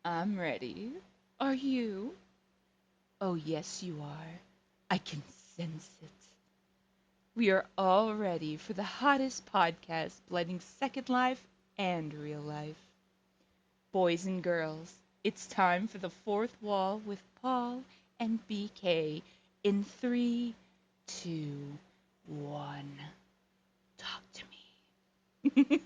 I'm ready. Are you? Oh, yes, you are. I can sense it. We are all ready for the hottest podcast blending Second Life and real life. Boys and girls, it's time for the fourth wall with Paul and BK in three, two, one. Talk to me.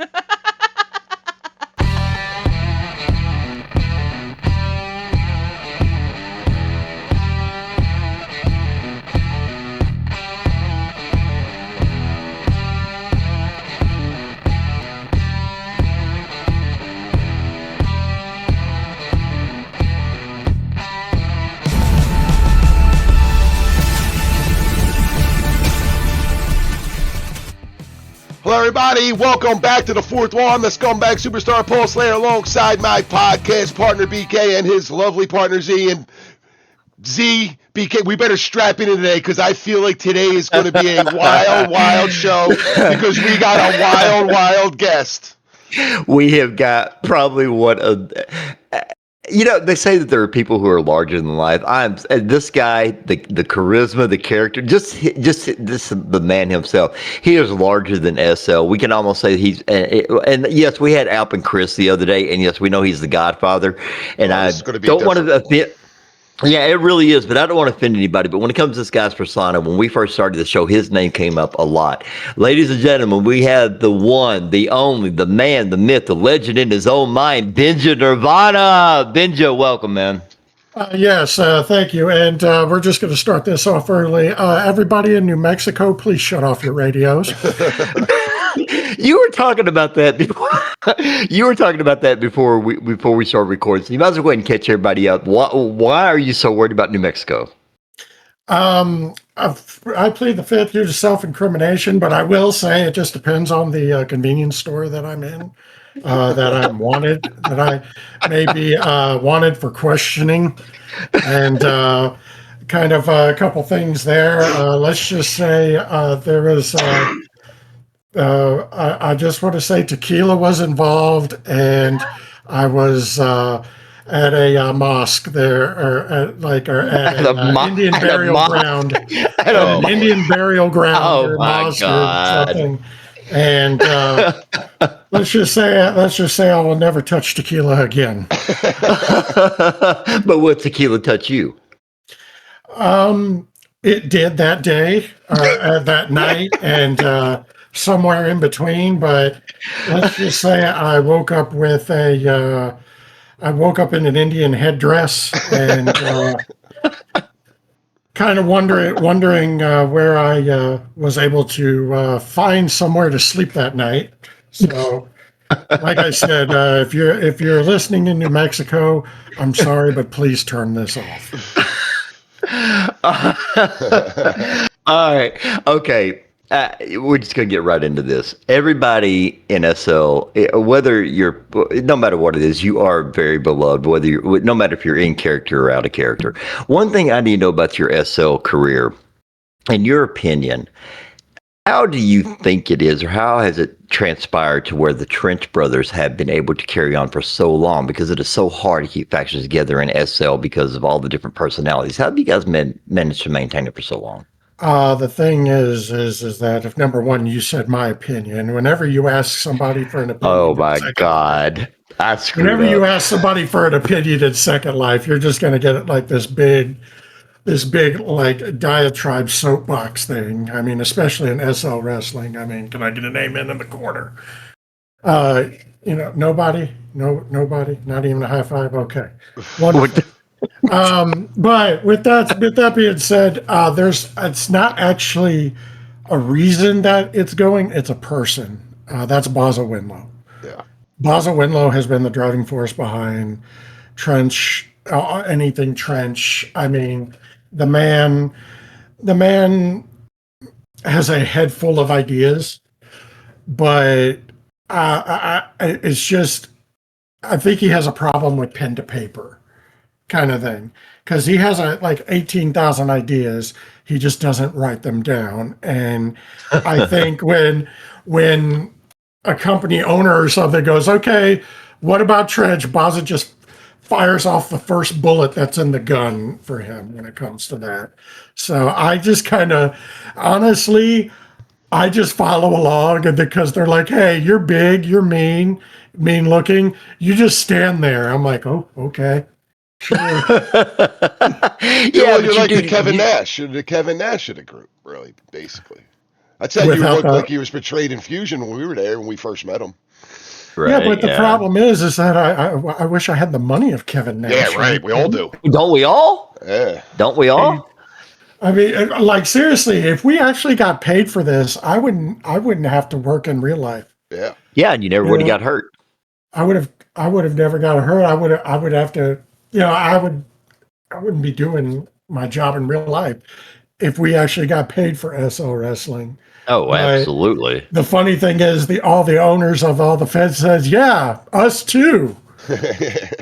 Hello, everybody. Welcome back to the fourth wall. I'm the scumbag superstar Paul Slayer alongside my podcast partner BK and his lovely partner Z. And Z, BK, we better strap in today because I feel like today is going to be a wild show because we got a wild guest. We have got probably they say that there are people who are larger than life. This guy, the charisma, the character, just this the man himself. He is larger than SL. We can almost say he's and yes, we had Alp and Chris the other day, and yes, we know he's the Godfather. And I don't want to offend. Yeah, it really is, but I don't want to offend anybody. But when it comes to this guy's persona, when we first started the show, his name came up a lot. Ladies and gentlemen, we have the one, the only, the man, the myth, the legend in his own mind, Benja Nirvana. Benja, welcome, man. Yes, thank you. And we're just going to start this off early. Everybody in New Mexico, please shut off your radios. You were talking about that before. You were talking about that before we started recording. So you might as well go ahead and catch everybody up. Why are you so worried about New Mexico? I plead the fifth due to self-incrimination, but I will say it just depends on the convenience store that I'm in, that I'm wanted, that I may be wanted for questioning, and kind of a couple things there. Let's just say there was. I just want to say tequila was involved, and I was at a mosque there, or at an Indian burial ground, at an Indian burial ground or mosque or something. And let's just say I will never touch tequila again. But will tequila touch you? It did that day, that night, and somewhere in between. But let's just say I woke up in an Indian headdress and kind of wondering where I was able to find somewhere to sleep that night. So, like I said, if you're listening in New Mexico, I'm sorry, but please turn this off. All right. Okay. We're just going to get right into this. Everybody in SL, no matter what it is, you are very beloved, no matter if you're in character or out of character. One thing I need to know about your SL career, in your opinion, how do you think it is, or how has it transpired to where the Trench Brothers have been able to carry on for so long? Because it is so hard to keep factions together in SL because of all the different personalities. How have you guys managed to maintain it for so long? The thing is that if number one, you said my opinion, whenever you ask somebody for an opinion, oh my God, whenever you ask somebody for an opinion in Second Life, you're just going to get it like this big like diatribe soapbox thing. I mean, especially in SL wrestling. I mean, can I get an amen in the corner? Nobody, not even a high five. Okay, wonderful. But with that being said, it's not actually a reason that it's going. It's a person. That's Basil Winlow. Yeah. Basil Winlow has been the driving force behind Trench, anything Trench. I mean, the man has a head full of ideas, but it's just, I think he has a problem with pen to paper kind of thing, because he has like 18,000 ideas. He just doesn't write them down. And I think when a company owner or something goes, okay, what about Trench? Baza just fires off the first bullet that's in the gun for him when it comes to that. So I just kind of, honestly, I just follow along, and because they're like, "Hey, you're big, you're mean looking. You just stand there." I'm like, "Oh, okay, sure." Yeah, Well, but you're you like the do. Kevin Nash. You're the Kevin Nash of the group, really, basically. I'd say you Without looked like the he was portrayed in Fusion when we were there when we first met him. Yeah, Right. but the Yeah. problem is that I wish I had the money of Kevin Yeah, Nash. right. We all do. Don't we all? Yeah. Don't we all? I mean, like seriously, if we actually got paid for this, I wouldn't have to work in real life. Yeah. Yeah, and you never You would have got know, hurt. I would have never got hurt. I would have to, I wouldn't be doing my job in real life if we actually got paid for SO wrestling. Oh, But absolutely. the funny thing is, all the owners of all the feds says, "Yeah, us too."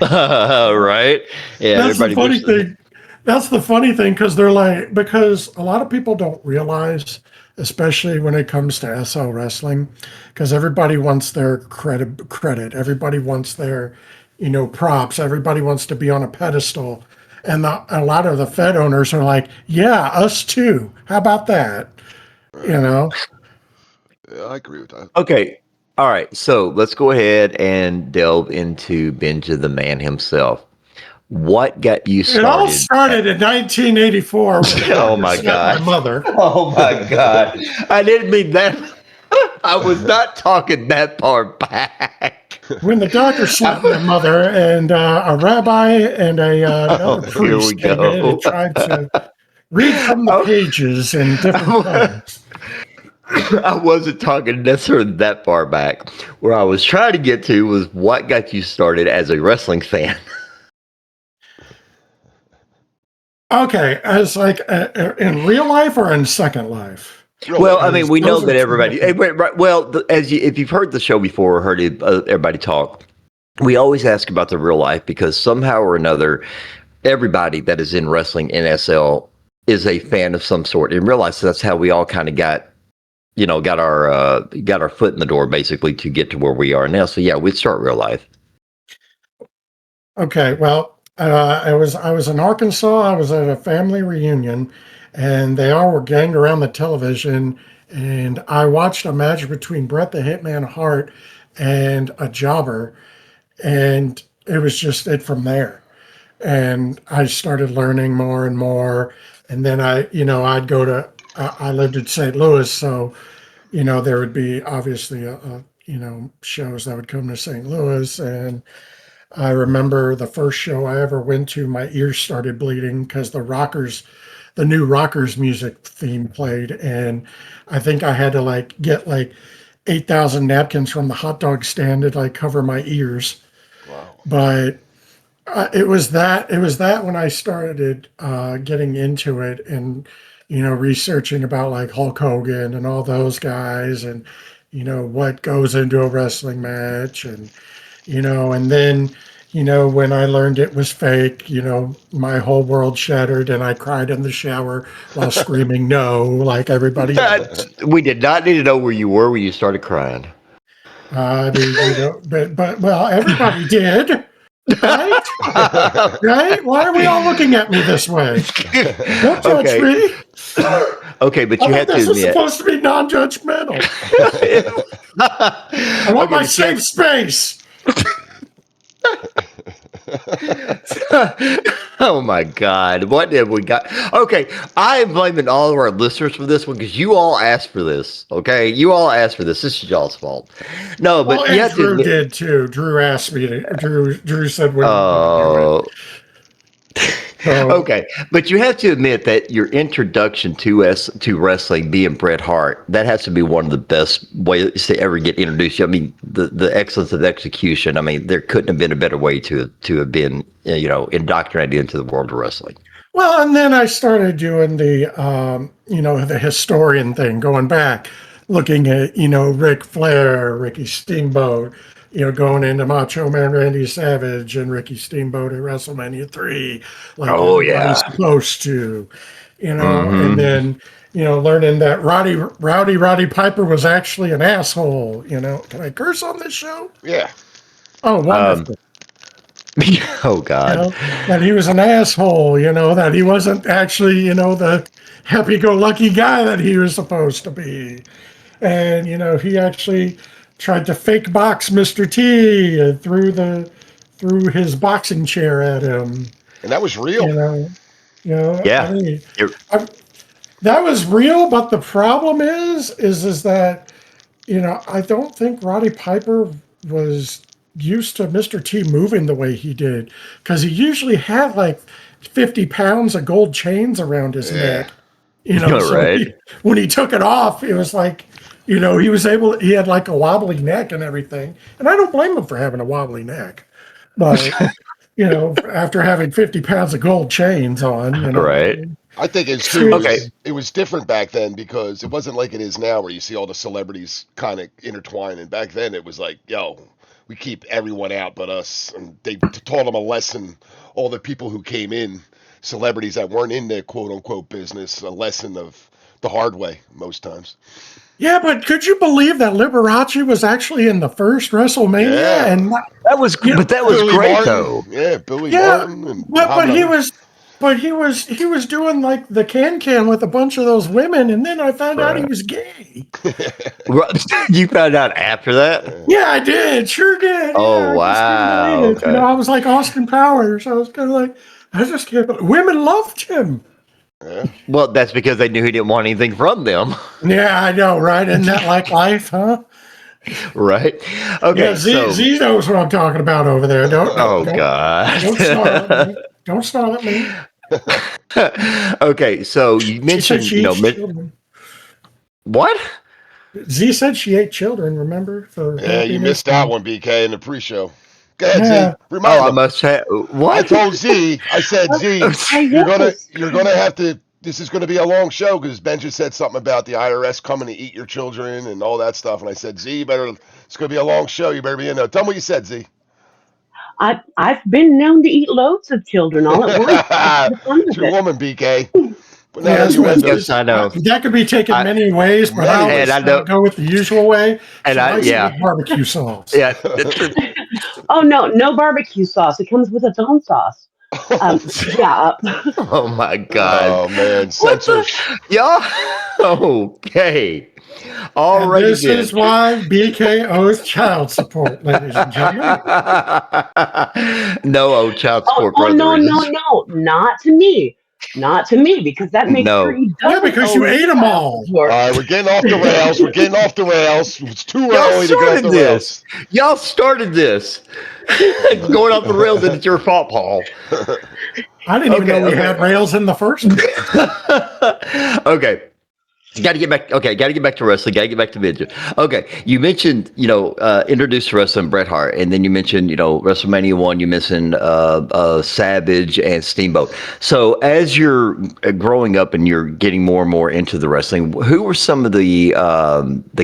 Right? Yeah, That's the everybody funny wishes. thing. That's the funny thing because they're like, because a lot of people don't realize, especially when it comes to SL wrestling, because everybody wants their credit. Everybody wants their, props. Everybody wants to be on a pedestal. And a lot of the Fed owners are like, yeah, us too. How about that? You Right. know, Yeah, I agree with that. Okay. All right. So let's go ahead and delve into Benja the man himself. What got you it all started? started in 1984 when the Oh doctor my slapped my God. mother. Oh my God. I didn't mean that. I was not talking that far back. When the doctor slapped my mother, and a rabbi and another Oh, here we priest came in and go. tried to read from the pages in different tongues. I wasn't talking necessarily that far back. Where I was trying to get to was what got you started as a wrestling fan. Okay, as like in real life or in second life? Real Well, I life. mean, Because we know those are that two everybody. different. Well, if you've heard the show before or heard everybody talk, we always ask about the real life because somehow or another, everybody that is in wrestling NSL is a fan of some sort. In real life, so that's how we all kind of got our foot in the door basically to get to where we are now. So yeah, we'd start real life. Okay, well, I was in Arkansas. I was at a family reunion, and they all were ganged around the television. And I watched a match between Bret the Hitman Hart and a jobber, and it was just it from there. And I started learning more and more. And then I'd go to. I lived in St. Louis, so there would be obviously shows that would come to St. Louis, and I remember the first show I ever went to, my ears started bleeding because the new Rockers music theme played. And I think I had to like get like 8,000 napkins from the hot dog stand to like cover my ears. Wow. But it was that when I started getting into it and, researching about like Hulk Hogan and all those guys and, what goes into a wrestling match and then when I learned it was fake, my whole world shattered and I cried in the shower while screaming no like everybody else. We did not need to know where you were when you started crying. I mean, but well, everybody did, right? Right? Why are we all looking at me this way? Don't judge Okay. me. Okay, but I you thought have to this was admit. supposed to be non-judgmentaL I want Okay, my but you have safe space. Oh my God. What did we got? Okay. I am blaming all of our listeners for this one because you all asked for this. Okay. You all asked for this. This is y'all's fault. No, Well, but you and have to Drew admit. did too. Drew asked me to. Drew said, "When are you going to do it?" Oh, So okay. But you have to admit that your introduction to wrestling being Bret Hart, that has to be one of the best ways to ever get introduced. I mean, the excellence of execution. I mean, there couldn't have been a better way to have been, indoctrinated into the world of wrestling. well, and then I started doing the historian thing, going back, looking at Ric Flair, Ricky Steamboat, going into Macho Man Randy Savage and Ricky Steamboat at WrestleMania 3, like Oh everybody's yeah. supposed to, and Hmm. then learning that Roddy Piper was actually an asshole. Can I curse on this show? Yeah. Oh, Um, wonderful. Oh God. That he was an asshole, that he wasn't actually, the happy-go-lucky guy that he was supposed to be. And, he actually tried to fake box Mr. T through his boxing chair at him. And that was You real. know, I Yeah. mean, You're, that was real, but the problem is that I don't think Roddy Piper was used to Mr. T moving the way he did, because he usually had like 50 pounds of gold chains around his Yeah. neck. you're So right. when he took it off, it was like, he had like a wobbly neck and everything. And I don't blame him for having a wobbly neck. But, after having 50 pounds of gold chains on, Right. I think it's too Okay. seriously. it was different back then because it wasn't like it is now where you see all the celebrities kind of intertwine. And back then it was like, yo, we keep everyone out but us. And they taught them a lesson. All the people who came in, celebrities that weren't in the quote unquote business, a lesson of the hard way most times. Yeah, but could you believe that Liberace was actually in the first WrestleMania Yeah, and you know, But that was Billy great Martin. though. Yeah, Billy yeah, Martin and but Muhammad he Ali. was he was doing like the can with a bunch of those women, and then I found out he Right. was gay. You found out after that? Yeah. Yeah, I did, sure did. Oh Yeah, I just couldn't believe wow. it. Okay. I was like Austin Powers. I was kind of like, I just can't. Women loved him. Yeah. Well, that's because they knew he didn't want anything from them. Yeah, I know, right? Isn't that like life, huh? Right. Yeah, Okay. So, Z knows what I'm talking about over there. Don't don't oh don't God. don't snarl at me. Don't snarl at me. Okay. So you She said mentioned, she eats children. what? Z said she ate children, remember, for Yeah, you happiness. missed that one, BK, in the pre-show. Go ahead, Z. Yeah, Oh, Remind I them. must have I what? told Z. I said, Z, Yes. you're gonna have to. This is gonna be a long show because Benja said something about the IRS coming to eat your children and all that stuff. And I said, Z, you better. It's gonna be a long show. You better be in there. Tell me what you said, Z. I've been known to eat loads of children all at once. That's the fun of True it. woman, BK. Putting out yes, but Yes, innuendos. I know. that could be taken I many ways, but I Many and I always know, go with the usual way. and She I likes it yeah, with barbecue sauce. yeah. Oh no, no barbecue sauce. It comes with its own sauce. Yeah. Oh my God. Oh man, What the censors. y'all? Okay. And Alrighty this then. is why BK owes child support, ladies and gentlemen. No, oh, child Oh, support oh no, no, brothers. no, not to me, not to me, because that makes sure No. he Yeah, doesn't because owe you me ate them child all. All support. right, we're getting off the rails. We're getting off the rails. It's too Y'all early to get off started the this. rails. Y'all started this. It's going off the rails and it's your fault, Paul. I didn't even know Okay, we okay. had rails in the first place. Okay. Got to get back. Okay, got to get back to wrestling. Got to get back to Benja. Okay, you mentioned introduced wrestling Bret Hart, and then you mentioned WrestleMania 1. You mentioned Savage and Steamboat. So as you're growing up and you're getting more and more into the wrestling, who were some of the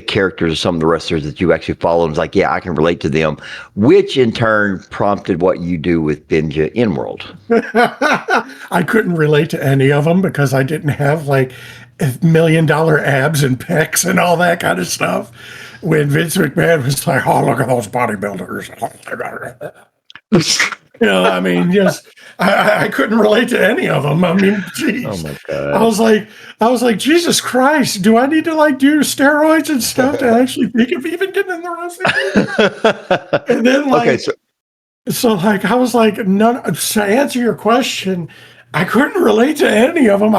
characters or some of the wrestlers that you actually followed? And was like, yeah, I can relate to them, which in turn prompted what you do with Benja in World. I couldn't relate to any of them because I didn't have like $1 million abs and pecs and all that kind of stuff. When Vince McMahon was like, "Oh, look at those bodybuilders," I mean, just I couldn't relate to any of them. I mean, Oh geez, my I God. was like, Jesus Christ, do I need to like do steroids and stuff to actually think of even getting in the wrestling business? And then Okay, like, so like, I was like, none. To answer your question, I couldn't relate to any of them.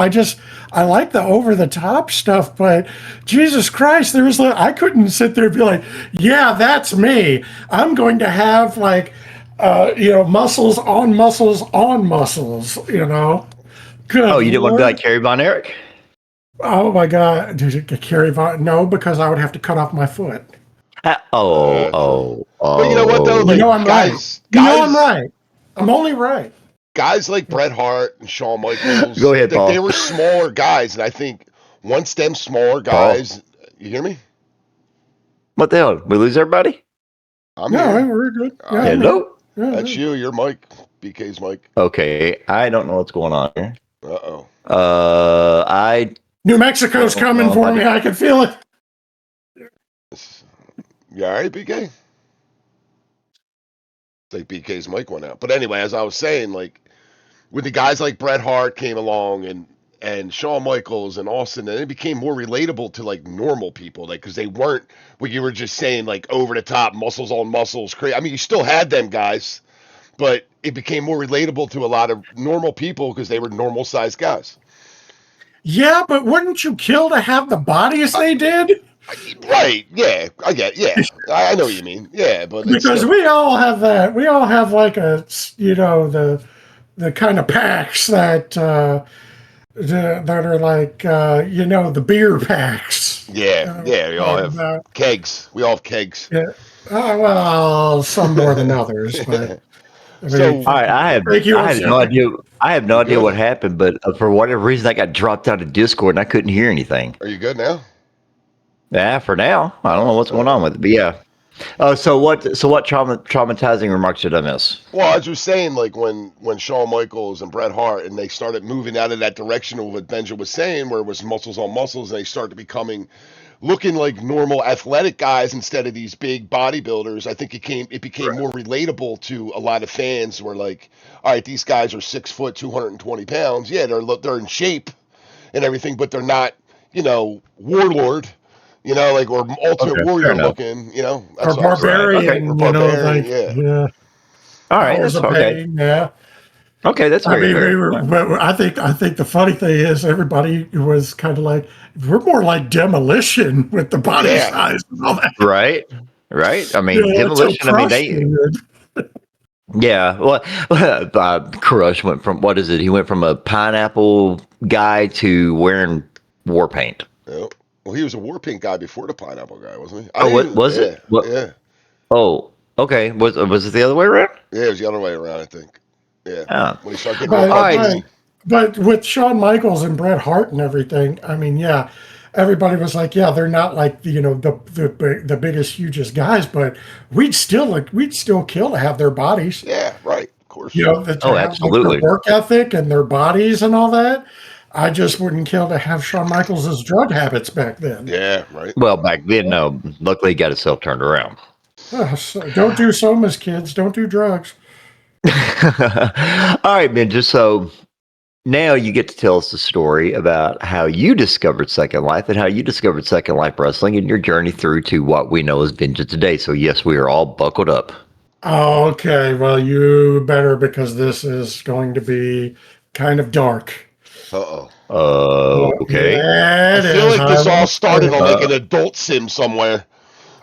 I like the over the top stuff, but Jesus Christ, there was like, I couldn't sit there and be like, yeah, that's me. I'm going to have like, muscles on muscles on muscles. oh, Good you didn't want to be like Lord. Kerry Von Erich? Oh my God. Did it carry on? No, because I would have to cut off my foot. Oh, True. oh, But you know what though? oh. You know Like I'm right. guys, You know I'm guys, right. I'm only right. guys like Bret Hart and Shawn Michaels, Go ahead, like they Paul. were smaller guys, and I think once them smaller Paul, guys, you hear me? what the hell? We lose everybody? I'm No, here. we're good. All Yeah, right, I'm here. Hello? Yeah, that's yeah. you. Your mic, BK's mic. Okay, I don't know what's going on here. Uh oh. I New Mexico's don't coming know if for me. I can feel it. You all right, BK? Like BK's mic went out. But anyway, as I was saying, like when the guys like Bret Hart came along and Shawn Michaels and Austin, and it became more relatable to like normal people, like because they weren't what you were just saying, like over the top, muscles on muscles, crazy. I mean, you still had them guys, but it became more relatable to a lot of normal people because they were normal sized guys. Yeah, but wouldn't you kill to have the bodies they did? Right? Yeah, I get. Yeah, I know what you mean. Yeah, but it's Because still we all have that. We all have like the kind of packs that that are like the beer packs. yeah. We all have About, kegs. We all have kegs. yeah. Well, some more than others, but I mean, So All right, thank you. I have no idea. I have no you idea what good? happened, but for whatever reason, I got dropped out of Discord and I couldn't hear anything. Are you good now? Yeah, for now, I don't know what's All going on right. with it, but yeah. So what? So what traumatizing remarks did I miss? Well, I was just saying, like when Shawn Michaels and Bret Hart and they started moving out of that direction of what Benja was saying, where it was muscles on muscles, and they started becoming looking like normal athletic guys instead of these big bodybuilders. I think it became more relatable to a lot of fans. Where like, all right, these guys are 6 foot, 220 pounds. Yeah, they're in shape and everything, but they're not, warlord. Like or ultimate Okay, fair warrior enough. looking. That's Or what I was saying. Right. Okay. Or barbarian, barbarian. like Yeah. All right. hours That's of okay. pain. Yeah. Okay, that's I very mean, fair. but I think the funny thing is everybody was kind of like we're more like demolition with the body Yeah. size and all that. Right. Right. I mean, It's so demolition. I mean, they. crushing. Yeah. Well, Crush went from what is it? He went from a pineapple guy to wearing war paint. Yeah. Well, he was a war paint guy before the pineapple guy, wasn't he? I Oh, what didn't. was it? Yeah. What? Yeah. Oh, okay. Was it the other way around? Yeah. It was the other way around, I think. Yeah. Oh. When he started getting real All But right. cartoony. but with Shawn Michaels and Bret Hart and everything, I mean, yeah, everybody was like, yeah, they're not like the biggest, hugest guys, but we'd still kill to have their bodies. Yeah. Right. Of course. That to Oh, have like their absolutely. work ethic and their bodies and all that. I just wouldn't kill to have Shawn Michaels' drug habits back then. Yeah. Right. Well, back then, no. Luckily, he got himself turned around. So don't do somas, kids. Don't do drugs. All right, Benja. So now you get to tell us the story about how you discovered Second Life and how you discovered Second Life Wrestling and your journey through to what we know as Benja today. So, yes, we are all buckled up. Okay, well, you better because this is going to be kind of dark. Uh-oh. Okay. Yeah, I it feel is. like I this all will tell started you. on like an adult sim somewhere.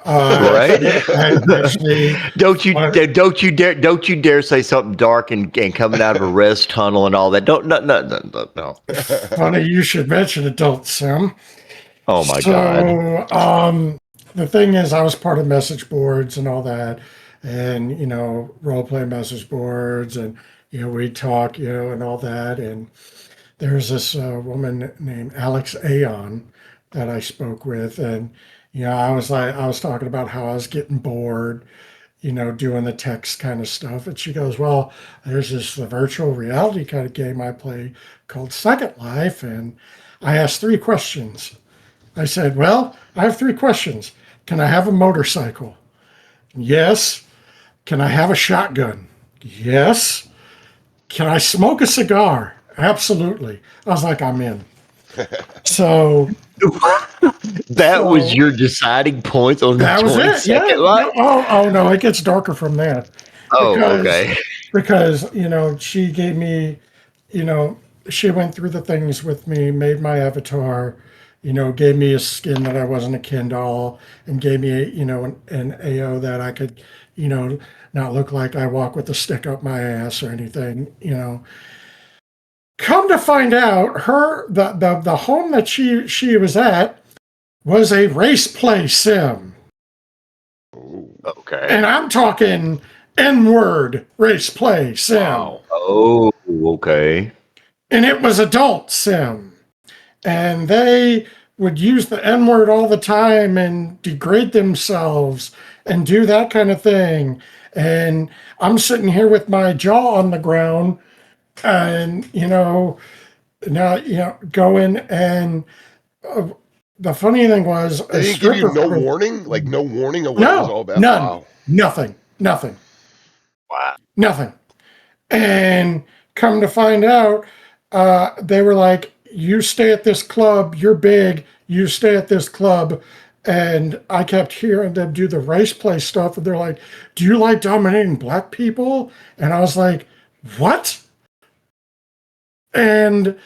Right? Actually, Don't you dare say something dark and coming out of a rest tunnel and all that. Don't no. funny you should mention Adult Sim. Oh my God. So, the thing is, I was part of message boards and all that, and role play message boards, and we talk, and all that. And there's this woman named Alex Aon that I spoke with, and I was talking about how I was getting bored, doing the text kind of stuff. And she goes, well, there's this the virtual reality kind of game I play called Second Life. And I asked 3 questions. I said, well, I have 3 questions. Can I have a motorcycle? Yes. Can I have a shotgun? Yes. Can I smoke a cigar? Absolutely. I was like, I'm in. So That was your deciding points on that was joining it. Yeah. Second Life? Oh no, it gets darker from there. Oh, Because okay. she gave me, you know, she went through the things with me, made my avatar, gave me a skin that I wasn't a Ken doll, and gave me, an AO that I could, not look like I walk with a stick up my ass or anything. Come to find out, the home that she was at was a race play sim. Okay. And I'm talking N-word race play sim. Wow. Oh, okay. And it was adult sim. And they would use the N-word all the time and degrade themselves and do that kind of thing. And I'm sitting here with my jaw on the ground and, now, going and the funny thing was a They didn't give you stripper. no warning? Like no warning of what it was No, all about? none, Wow. nothing. Nothing. And come to find out, they were like, you stay at this club, you're big, you stay at this club. And I kept hearing them do the race play stuff. And they're like, do you like dominating black people? And I was like, what? And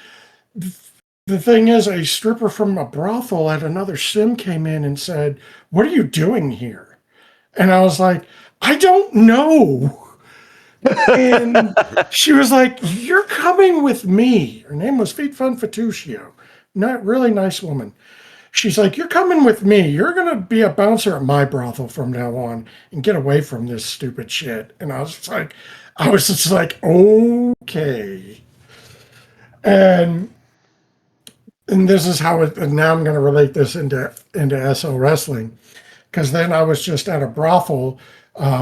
the thing is, a stripper from a brothel at another sim came in and said, what are you doing here? And I was like, I don't know. And she was like, you're coming with me. Her name was Feet Fun Fatuccio. Not really nice woman. She's like, you're coming with me. You're going to be a bouncer at my brothel from now on and get away from this stupid shit. And I was just like, okay. And this is how it, and now I'm going to relate this into SO wrestling. Because then I was just at a brothel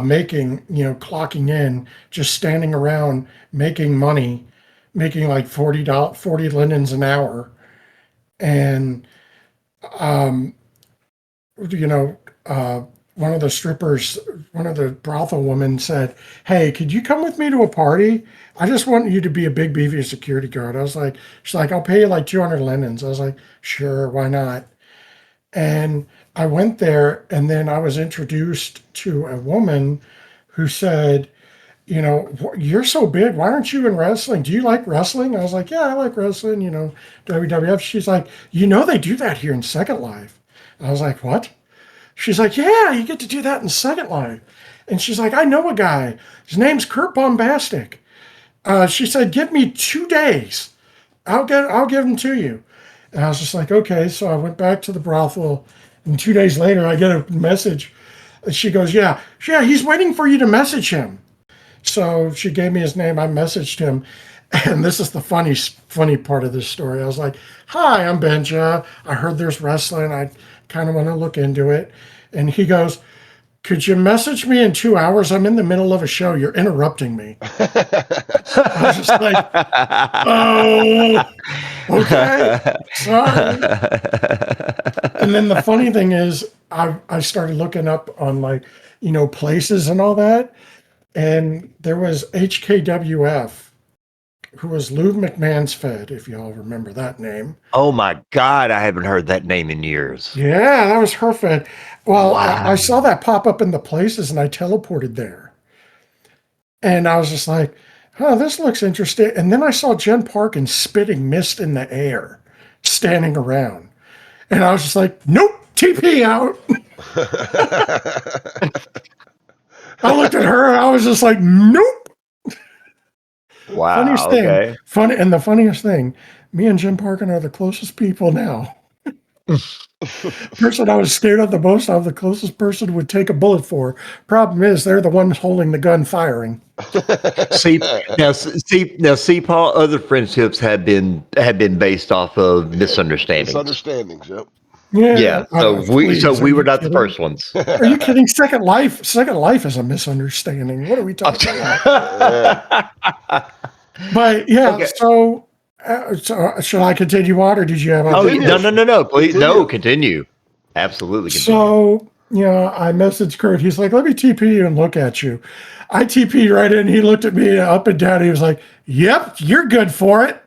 making, clocking in, just standing around making money, making like $40 linens an hour. And, you know, uh, one of the strippers, one of the brothel women said, hey, could you come with me to a party? I just want you to be a big beefy security guard. I was like, she's like, I'll pay you like 200 linens. I was like, sure, why not? And I went there, and then I was introduced to a woman who said, you're so big. Why aren't you in wrestling? Do you like wrestling? I was like, yeah, I like wrestling, WWF. She's like, they do that here in Second Life. I was like, what? She's like, yeah, you get to do that in Second Life. And she's like, I know a guy. His name's Kurt Bombastic. She said, give me 2 days. I'll give him to you. And I was just like, okay. So I went back to the brothel, and 2 days later, I get a message. And she goes, yeah, he's waiting for you to message him. So she gave me his name. I messaged him. And this is the funny part of this story. I was like, hi, I'm Benja. I heard there's wrestling. I kind of want to look into it. And he goes, could you message me in 2 hours? I'm in the middle of a show. You're interrupting me. I was just like, oh, okay, sorry. And then the funny thing is, I started looking up on places and all that. And there was HKWF, who was Lou McMahon's Fed, if y'all remember that name. Oh my God, I haven't heard that name in years. Yeah, that was her Fed. Well, Wow. I saw that pop up in the places, and I teleported there. And I was just like, oh, this looks interesting. And then I saw Jen Parkin spitting mist in the air, standing around. And I was just like, nope, TP out. I looked at her, and I was just like, nope. Wow. Funniest thing, Okay. and the funniest thing, me and Jen Parkin are the closest people now. Person I was scared of the most, I'm the closest person would take a bullet for. Problem is, they're the ones holding the gun firing. See, Paul. Other friendships have been based off of misunderstandings. Misunderstandings, yep. Yeah. So we were not the first ones. Are you kidding? Second Life is a misunderstanding. What are we talking about? But yeah, okay. So should I continue on, or did you have? No. Please, continue. No, continue. Absolutely. Continue. So I messaged Kurt. He's like, "Let me TP you and look at you." I TP'd right in. He looked at me up and down. He was like, "Yep, you're good for it."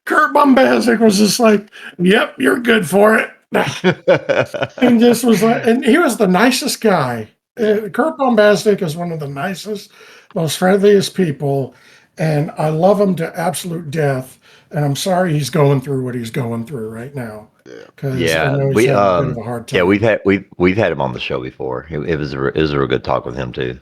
Kurt Bombastic was just like, "Yep, you're good for it." And just was like, and he was the nicest guy. Kurt Bombastic is one of the nicest, most friendliest people, and I love him to absolute death. And I'm sorry he's going through what he's going through right now. Because I know he's having a bit of a hard time. Yeah, we've had him on the show before. It was a real good talk with him too.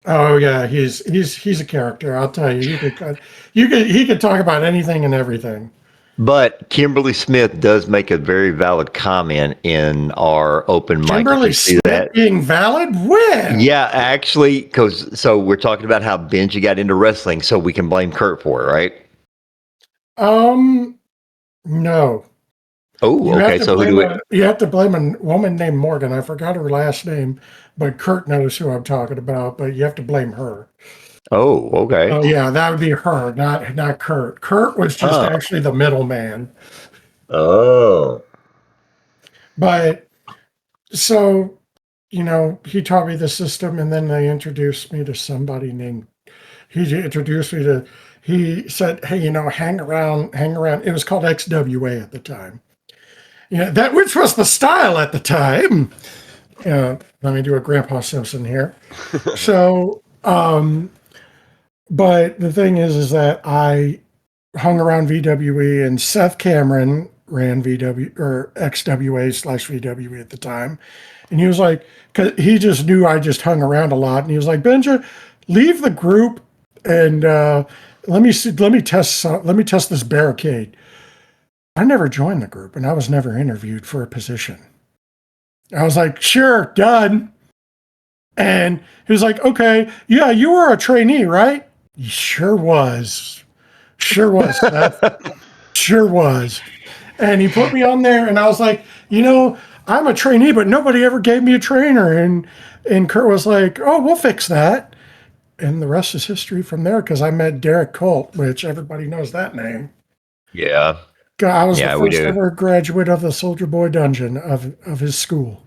Oh yeah, he's a character. I'll tell you, he could talk about anything and everything. But Kimberly Smith does make a very valid comment in our open mic. Kimberly Smith being valid? When? Yeah, actually, so we're talking about how Benji got into wrestling, so we can blame Kurt for it, right? No. Oh, okay. So you have to blame a woman named Morgan. I forgot her last name, but Kurt knows who I'm talking about. But you have to blame her. Oh, okay. Oh yeah, that would be her, not Kurt. Kurt was just actually the middleman. Oh. But so he taught me the system, and then they introduced me to somebody named. He introduced me to. He said, "Hey, hang around, hang around." It was called XWA at the time. That which was the style at the time. Let me do a Grandpa Simpson here. So, but the thing is that I hung around VWE, and Seth Cameron ran VW or XWA/VWE at the time. And he was like, cause he just knew I just hung around a lot. And he was like, Benja, leave the group and let me test this barricade. I never joined the group, and I was never interviewed for a position. I was like, sure, done. And he was like, okay, yeah, you were a trainee, right? He sure was. Sure was, Seth. Sure was. And he put me on there, and I was like, I'm a trainee, but nobody ever gave me a trainer. And Kurt was like, oh, we'll fix that. And the rest is history from there, because I met Derek Colt, which everybody knows that name. Yeah. I was the first ever graduate of the Soldier Boy dungeon of his school.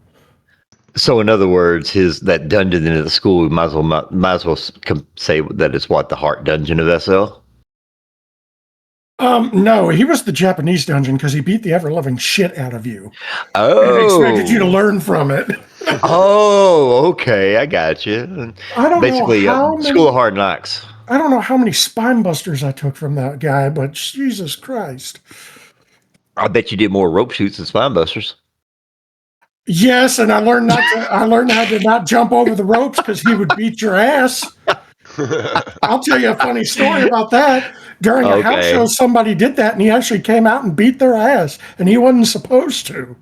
So, in other words, that dungeon in the school, we might as well say that it's the Heart Dungeon of SL. No, he was the Japanese dungeon, because he beat the ever-loving shit out of you. Oh, and expected you to learn from it. Oh, okay, I got you. I don't Basically, know how School of Hard Knocks. I don't know how many spine busters I took from that guy, but Jesus Christ. I bet you did more rope shoots than spine busters. Yes, and I learned how to not jump over the ropes, because he would beat your ass. I'll tell you a funny story about that. During a house show, somebody did that, and he actually came out and beat their ass, and he wasn't supposed to.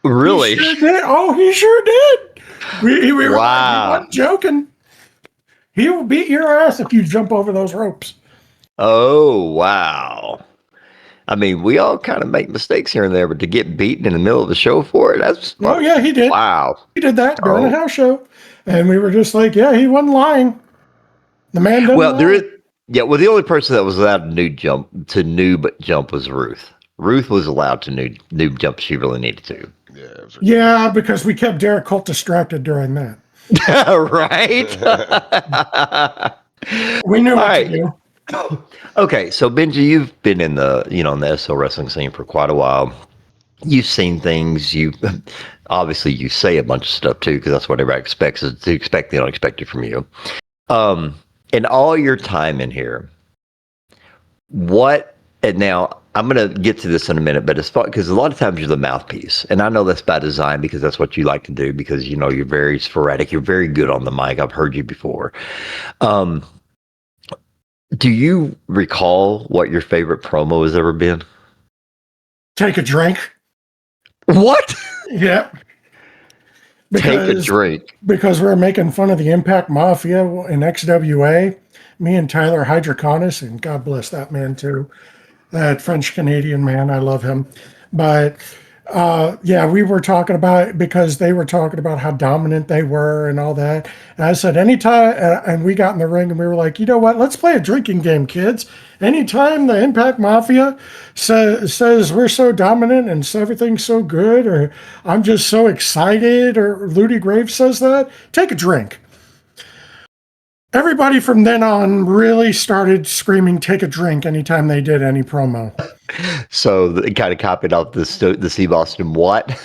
Really? He sure did. Oh, he sure did. We were wow. He wasn't joking. He will beat your ass if you jump over those ropes. Oh, wow. I mean, we all kind of make mistakes here and there, but to get beaten in the middle of the show for it, that's... Oh, yeah, he did. Wow. He did that during a house show. And we were just like, yeah, he wasn't lying. The man doesn't lie. The only person that was allowed to noob jump was Ruth. Ruth was allowed to noob jump. She really needed to. Yeah, because we kept Derek Colt distracted during that. Right? We knew what to do. Okay, so Benji, you've been in the in the SL wrestling scene for quite a while. You've seen things. You say a bunch of stuff too, because that's what everybody expects, is to expect the unexpected from you. In all your time in here, and now I'm going to get to this in a minute, but because a lot of times you're the mouthpiece, and I know that's by design, because that's what you like to do, because you're very sporadic, you're very good on the mic. I've heard you before. Do you recall what your favorite promo has ever been? Take a drink. What? Yeah. Take a drink. Because we're making fun of the Impact Mafia in XWA. Me and Tyler Hydroconis, and God bless that man too. That French-Canadian man, I love him. But we were talking about it, because they were talking about how dominant they were and all that. And I said, anytime, and we got in the ring and we were like, you know what, let's play a drinking game, kids. Anytime the Impact Mafia says we're so dominant and everything's so good, or I'm just so excited, or Ludi Graves says that, take a drink. Everybody from then on really started screaming, take a drink, anytime they did any promo. So they kind of copied off the Steve Austin what?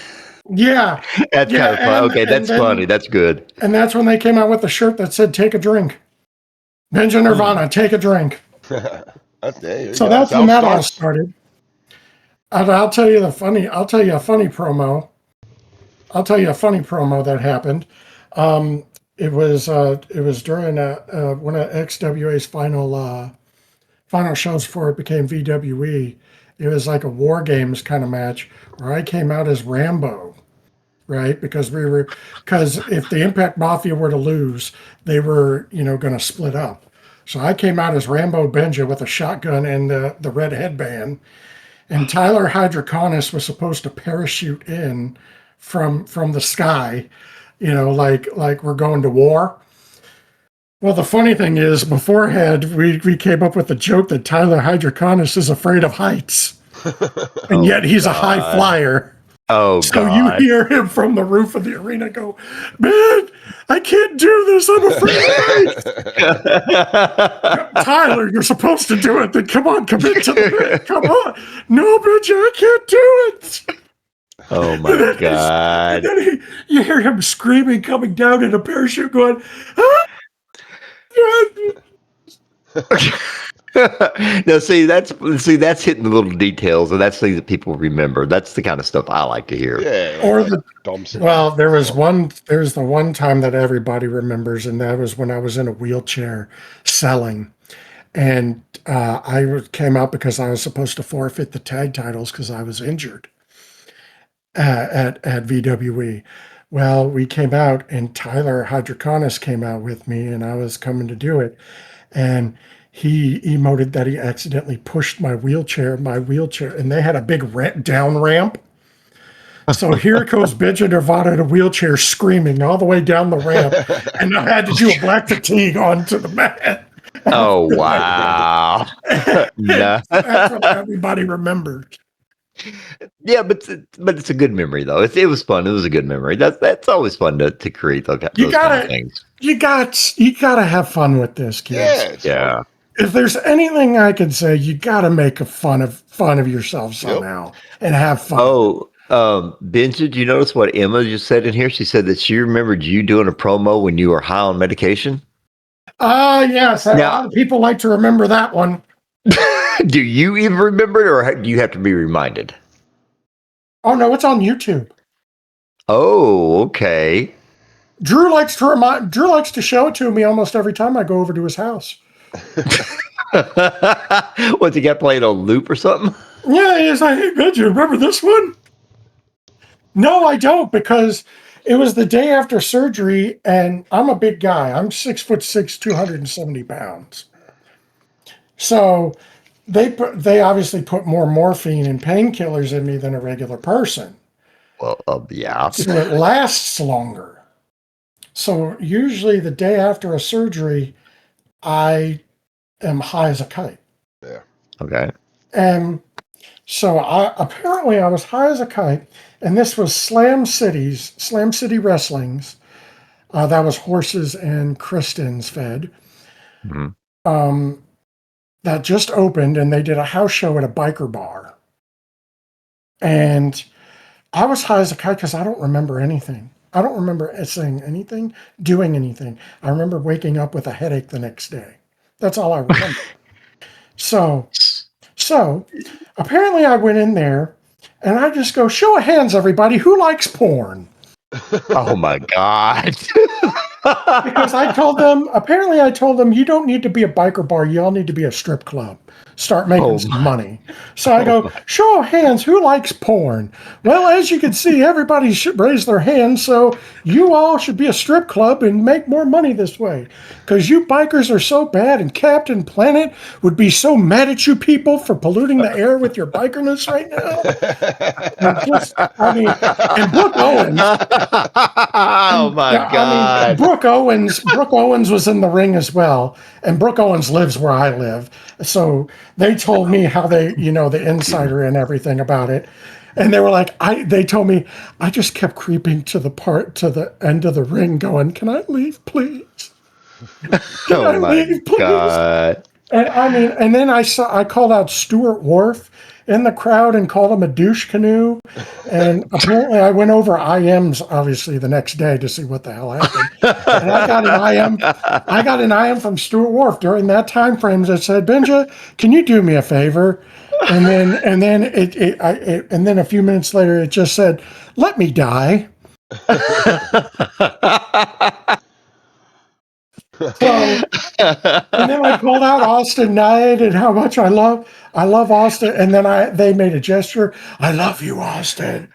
Yeah. That's kind of fun. Okay, that's funny. That's good. And that's when they came out with the shirt that said, take a drink. Benja Nirvana, take a drink. So that's when that all started. I'll tell you a funny promo. I'll tell you a funny promo that happened. It was during one of XWA's final shows before it became VWE. It was like a War Games kind of match where I came out as Rambo, right? Because if the Impact Mafia were to lose, they were going to split up. So I came out as Rambo Benja with a shotgun and the red headband, and Tyler Hydroconis was supposed to parachute in from the sky, like we're going to war. Well, the funny thing is, beforehand, we came up with the joke that Tyler Hydroconis is afraid of heights. And yet he's a high flyer. Oh So you God. hear him from the roof of the arena go, "Man, I can't do this. I'm afraid of heights." Tyler, you're supposed to do it. Then come on, commit to the bit. Come on. No, Benja, I can't do it. Oh And my then, God. you hear him screaming, coming down in a parachute, going, "Ah!" No, that's hitting the little details, and that's things that people remember. That's the kind of stuff I like to hear. Yeah, Or like the dumb stuff. Well, there's the one time that everybody remembers, and that was when I was in a wheelchair selling. And came out because I was supposed to forfeit the tag titles because I was injured at VWE. Well, we came out, and Tyler Hydroconis came out with me, and I was coming to do it. And he emoted that he accidentally pushed my wheelchair, and they had a big down ramp. So here goes Benja Nirvana in a wheelchair screaming all the way down the ramp. And I had to do a black fatigue onto the mat. Oh wow. No. That's what everybody remembers. Yeah, but it's a good memory though. It was fun. It was a good memory. That's always fun to create You those kind of gotta things. you gotta have fun with this, kids. Yeah, it's Yeah. If there's anything I can say, you gotta make a fun of yourself somehow and have fun. Oh, Benja, did you notice what Emma just said in here? She said that she remembered you doing a promo when you were high on medication. Yes, a lot of people like to remember that one. Do you even remember it, or do you have to be reminded? Oh no, it's on YouTube. Oh, okay. Drew likes to show it to me almost every time I go over to his house. What's he got playing on loop or something? Yeah, he's like, "Hey, Ben, you remember this one?" No, I don't, because it was the day after surgery, and I'm a big guy. I'm 6'6", 270 pounds. So they obviously put more morphine and painkillers in me than a regular person. Well, yeah. So it lasts longer. So usually the day after a surgery, I am high as a kite. Yeah. Okay. And so apparently I was high as a kite, and this was Slam City Wrestling's. That was Horses and Kristen's fed. Mhm. That just opened, and they did a house show at a biker bar. And I was high as a kite because I don't remember anything. I don't remember saying anything, doing anything. I remember waking up with a headache the next day. That's all I remember. So apparently I went in there and I just go, "Show of hands, everybody, who likes porn?" Oh my God. Because I told them, "You don't need to be a biker bar. You all need to be a strip club. Start making some money." So I go, "Show of hands, who likes porn?" Well, as you can see, everybody should raise their hands. So you all should be a strip club and make more money this way. Because you bikers are so bad, and Captain Planet would be so mad at you people for polluting the air with your bikerness right now. And Brooke Owens. Oh my God. Brooke Owens was in the ring as well, and Brooke Owens lives where I live. So they told me how the insider and everything about it. And they were like, they told me, I just kept creeping to the end of the ring going, "Can I leave, please? Can I leave, please?" God. And then I called out Stuart Wharf in the crowd and called him a douche canoe. And apparently I went over IMs obviously the next day to see what the hell happened. And I got an IM from Stuart Wharf during that time frame that said, "Benja, can you do me a favor?" And then a few minutes later it just said, "Let me die." So, and then I called out Austin Knight and how much I love Austin. And then they made a gesture, "I love you, Austin."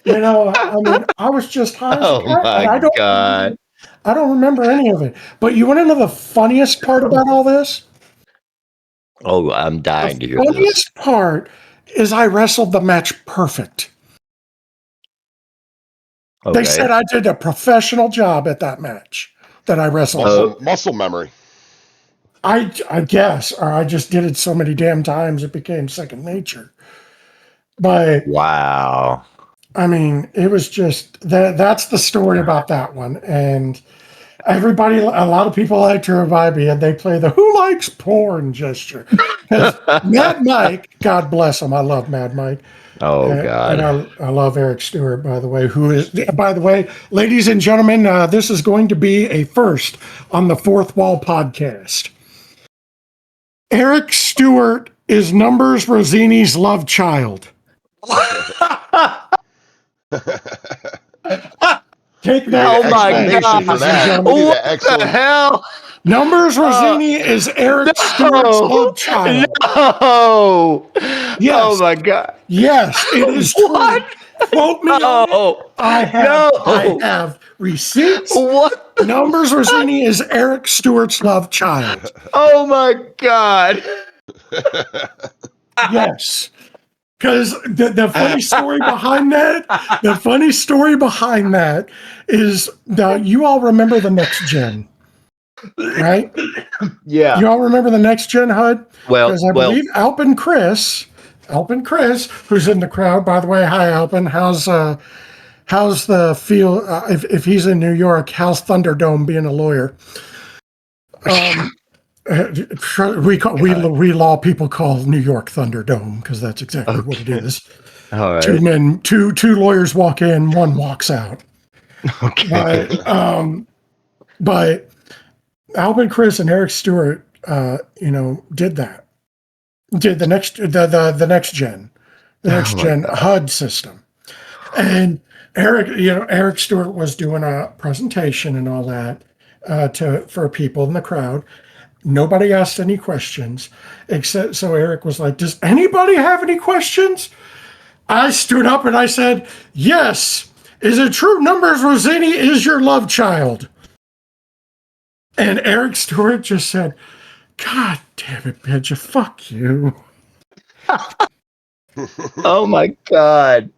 I was just high as a Oh cat, and my God. I don't remember any of it. But you want to know the funniest part about all this? Oh, I'm dying to The hear this. funniest part is I wrestled the match perfect. Okay. They said I did a professional job at that match that I wrestled. Muscle memory. I guess, or I just did it so many damn times it became second nature. But wow. I mean, it was just that's the story about that one. And everybody, a lot of people like to revive me, and they play the "Who likes porn" gesture because Mad Mike, God bless him, I love Mad Mike, Oh and God. I love Eric Stewart, by the way. Who is, by the way, ladies and gentlemen, this is going to be a first on the Fourth Wall podcast. Eric Stewart is Numbers Rosini's love child. Take that Oh my explanation God. for ladies and that. We gentlemen. need What an the excellent. hell? Numbers Rosini is Eric Stewart's No. love child. No. Oh Yes, my God. yes, it is What? true. Quote me on it. No. I No. have receipts. What the Numbers fuck? Rosini is Eric Stewart's love child. Oh my God. Yes. Because the funny story behind that, the funny story behind that is that you all remember the next gen, right? Yeah. You all remember the next gen HUD? Well, Because I well, believe Alpin Chris, who's in the crowd, by the way, hi Alpin. How's the feel if he's in New York? How's Thunderdome being a lawyer? We law people call New York Thunderdome because that's exactly what it okay. is. All Two right. men, two lawyers walk in, one walks out. Okay. But Alvin Chris and Eric Stewart, did that. Did the Oh next my gen God. HUD system. And Eric Stewart was doing a presentation and all that for people in the crowd. Nobody asked any questions, except so Eric was like, "Does anybody have any questions?" I stood up and I said, "Yes. Is it true Numbers Rosini is your love child?" And Eric Stewart just said, "God damn it, Benja, fuck you." Oh my God.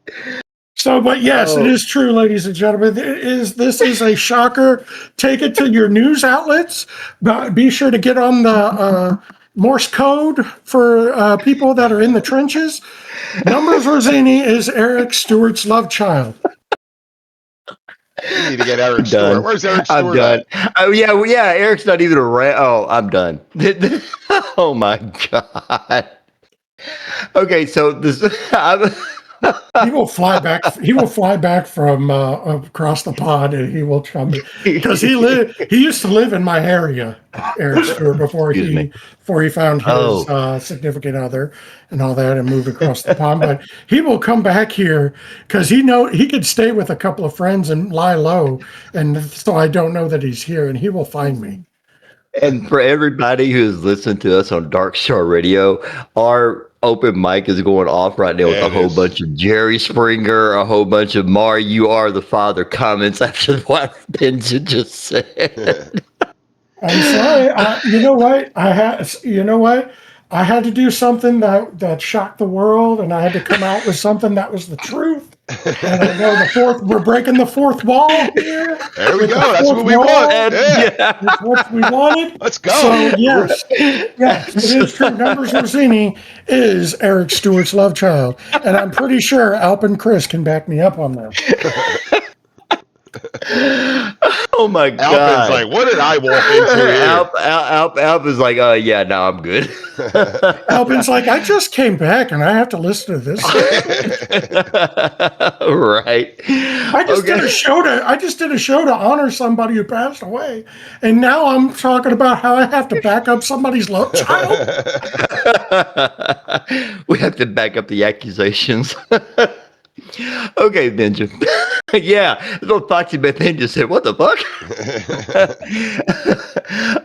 So, but yes, it Oh, is true, ladies and gentlemen. This is a shocker. Take it to your news outlets. But be sure to get on the Morse code for people that are in the trenches. Numbers Rosini is Eric Stewart's love child. We need to get Eric I'm Stewart. done. Where's Eric I'm Stewart done. at? Oh yeah, well, yeah. Eric's not even around. Oh, I'm done. Oh my God. Okay, so this. He will fly back. He will fly back from across the pond, and he will come because He used to live in my area, Eric Stewart, Excuse me. before he found his Oh, significant other and all that, and moved across the pond. But he will come back here because he could stay with a couple of friends and lie low, and so I don't know that he's here, and he will find me. and for everybody who's listening to us on Dark Star Radio, our open mic is going off right now with Yeah, a it whole is. bunch of Jerry Springer, a whole bunch of Mar, you are the father comments after what Benja just said. I'm sorry. You know what? You know what? I had to do something that shocked the world, and I had to come out with something that was the truth. And I know we're breaking the fourth wall here There we with the go. That's fourth what we want. wall. And Yeah. yeah, It's what we wanted. Let's go. So yes, right. yes, it is true. Numbers Rosini is Eric Stewart's love child, and I'm pretty sure Alpin Chris can back me up on that. Oh my Alpin's God. like, what did I walk into here? Alp is like, yeah, no, I'm good. Alpin's like, I just came back, and I have to listen to this. Right. I just did a Okay. show to honor somebody who passed away, and now I'm talking about how I have to back up somebody's love child. We have to back up the accusations. Okay, Benja. Yeah, little Foxy Beth just said, "What the fuck?"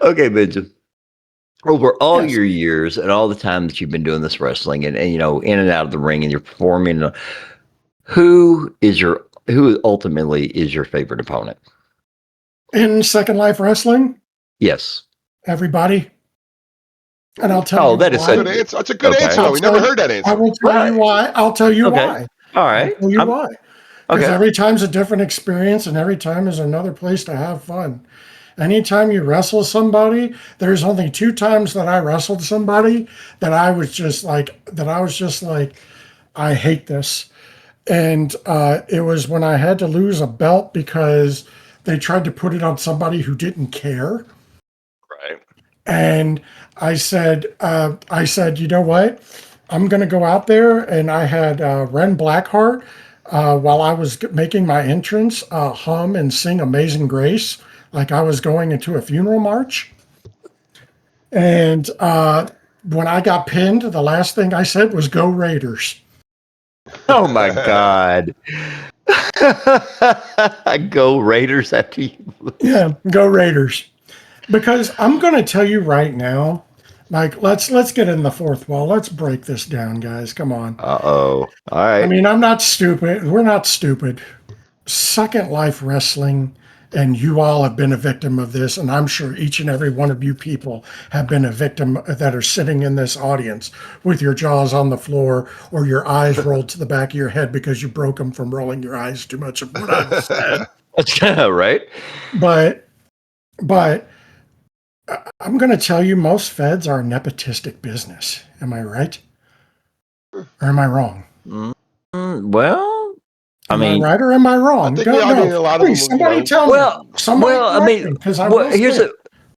Okay, Benja. Over all Yes. your years and all the time that you've been doing this wrestling and in and out of the ring and you're performing, who ultimately is your favorite opponent? In Second Life Wrestling, Yes. everybody, and I'll tell Oh, you that is That's a why. good so. answer. That's a good Okay. answer, though. We never heard that I answer. will tell you why. I'll tell you Okay. why. All I'll right. tell you why. Because Okay. every time's a different experience, and every time is another place to have fun. Anytime you wrestle somebody, there's only two times that I wrestled somebody that I was just like, I hate this. And it was when I had to lose a belt because they tried to put it on somebody who didn't care. Right. And I said, you know what? I'm going to go out there. And I had Ren Blackheart, while I was making my entrance, hum and sing Amazing Grace like I was going into a funeral march. And when I got pinned, the last thing I said was, "Go Raiders." Oh my God. Go Raiders after you. Yeah, go Raiders. Because I'm going to tell you right now, like let's get in the fourth wall. Let's break this down, guys. Come on. Uh-oh. All I right. mean, I'm not stupid. We're not stupid. Second Life Wrestling, and you all have been a victim of this, and I'm sure each and every one of you people have been a victim that are sitting in this audience with your jaws on the floor or your eyes rolled to the back of your head because you broke them from rolling your eyes too much of what I've said. That's kind of right. But but I'm going to tell you, most feds are a nepotistic business. Am I right? Or am I wrong? Well, I Am I mean, right or am I I wrong? think No, I mean no. a lot of Please, them, somebody tell me. well, Somebody I correct mean, me, because I what will here's say.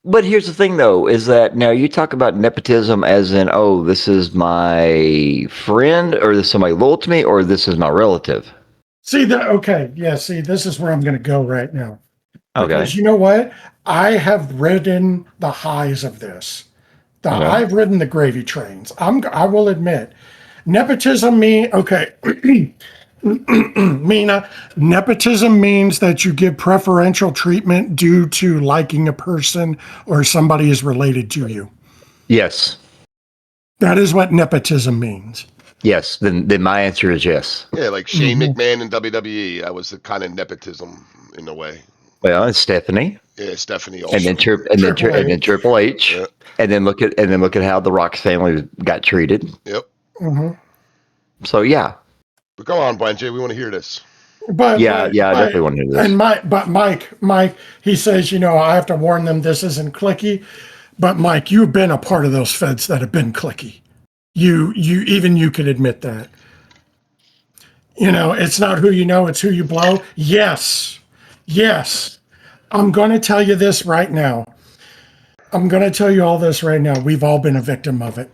but here's the thing though, is that now you talk about nepotism as in, oh, this is my friend, or this is somebody loyal to me, or this is my relative. See that? Okay, yeah. See, this is where I'm going to go right now, because Okay. you know what? I have ridden the highs of this. Okay. I've ridden the gravy trains. I will admit, nepotism me. Okay, Mina, nepotism means that you give preferential treatment due to liking a person or somebody is related to you. Yes. That is what nepotism means. Yes. Then my answer is yes. yeah, like Shane Mhm. McMahon in WWE. That was the kind of nepotism in a way. Well, it's Stephanie, Yeah, Stephanie and also. then Triple And then H. Triple H, Yeah, and then look at how the Rock family got treated. yep. Mhm. So yeah, But go on, Benji. We want to hear this. yeah, I definitely want to do this. And Mike, he says, I have to warn them this isn't clicky. But Mike, you've been a part of those feds that have been clicky. Even you can admit that. It's not who you know, it's who you blow. Yes. Yes. I'm going to tell you this right now. I'm going to tell you all this right now. We've all been a victim of it.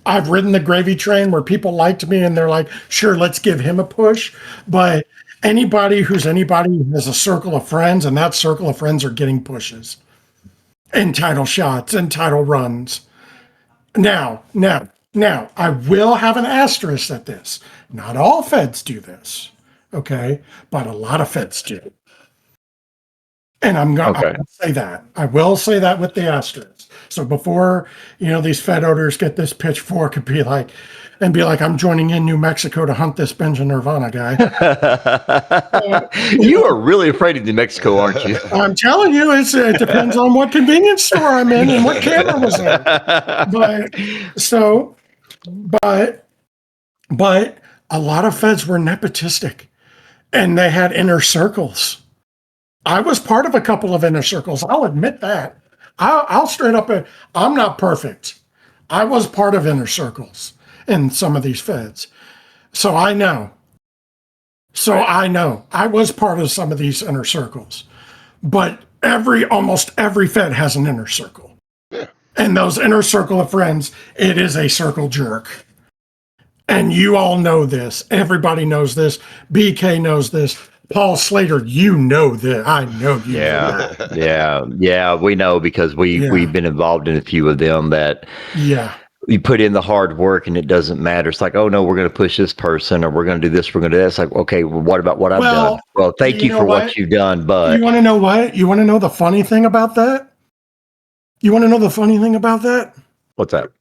I've ridden the gravy train where people liked me and they're like, sure, let's give him a push. But anybody who has a circle of friends, and that circle of friends are getting pushes and title shots and title runs. Now, I will have an asterisk at this. Not all feds do this, okay? But a lot of feds do. And I Okay. will say that. I will say that with the asterisk. So before, these Fed owners get this pitchfork and be like, I'm joining in New Mexico to hunt this Benja Nirvana guy. You are really afraid of New Mexico, aren't you? I'm telling you, it depends on what convenience store I'm in and what camera was there. But so, but, but a lot of feds were nepotistic and they had inner circles. I was part of a couple of inner circles. I'll admit that. I'll straight up. I'm not perfect. I was part of inner circles in some of these feds. So I know. I was part of some of these inner circles. But almost every fed has an inner circle. Yeah. And those inner circle of friends, it is a circle jerk. And you all know this. Everybody knows this. BK knows this. Paul Slater, you know that. I know you know that. Yeah. We know because we've been involved in a few of them that Yeah. you put in the hard work and it doesn't matter. It's like, oh no, we're going to push this person, or we're going to do this, we're going to do that. It's like, okay, well, what about what I've done? Well, thank you know for what? what you've done, You but want to know what? You want to know the funny thing about that? You want to know the funny thing about that? what's that?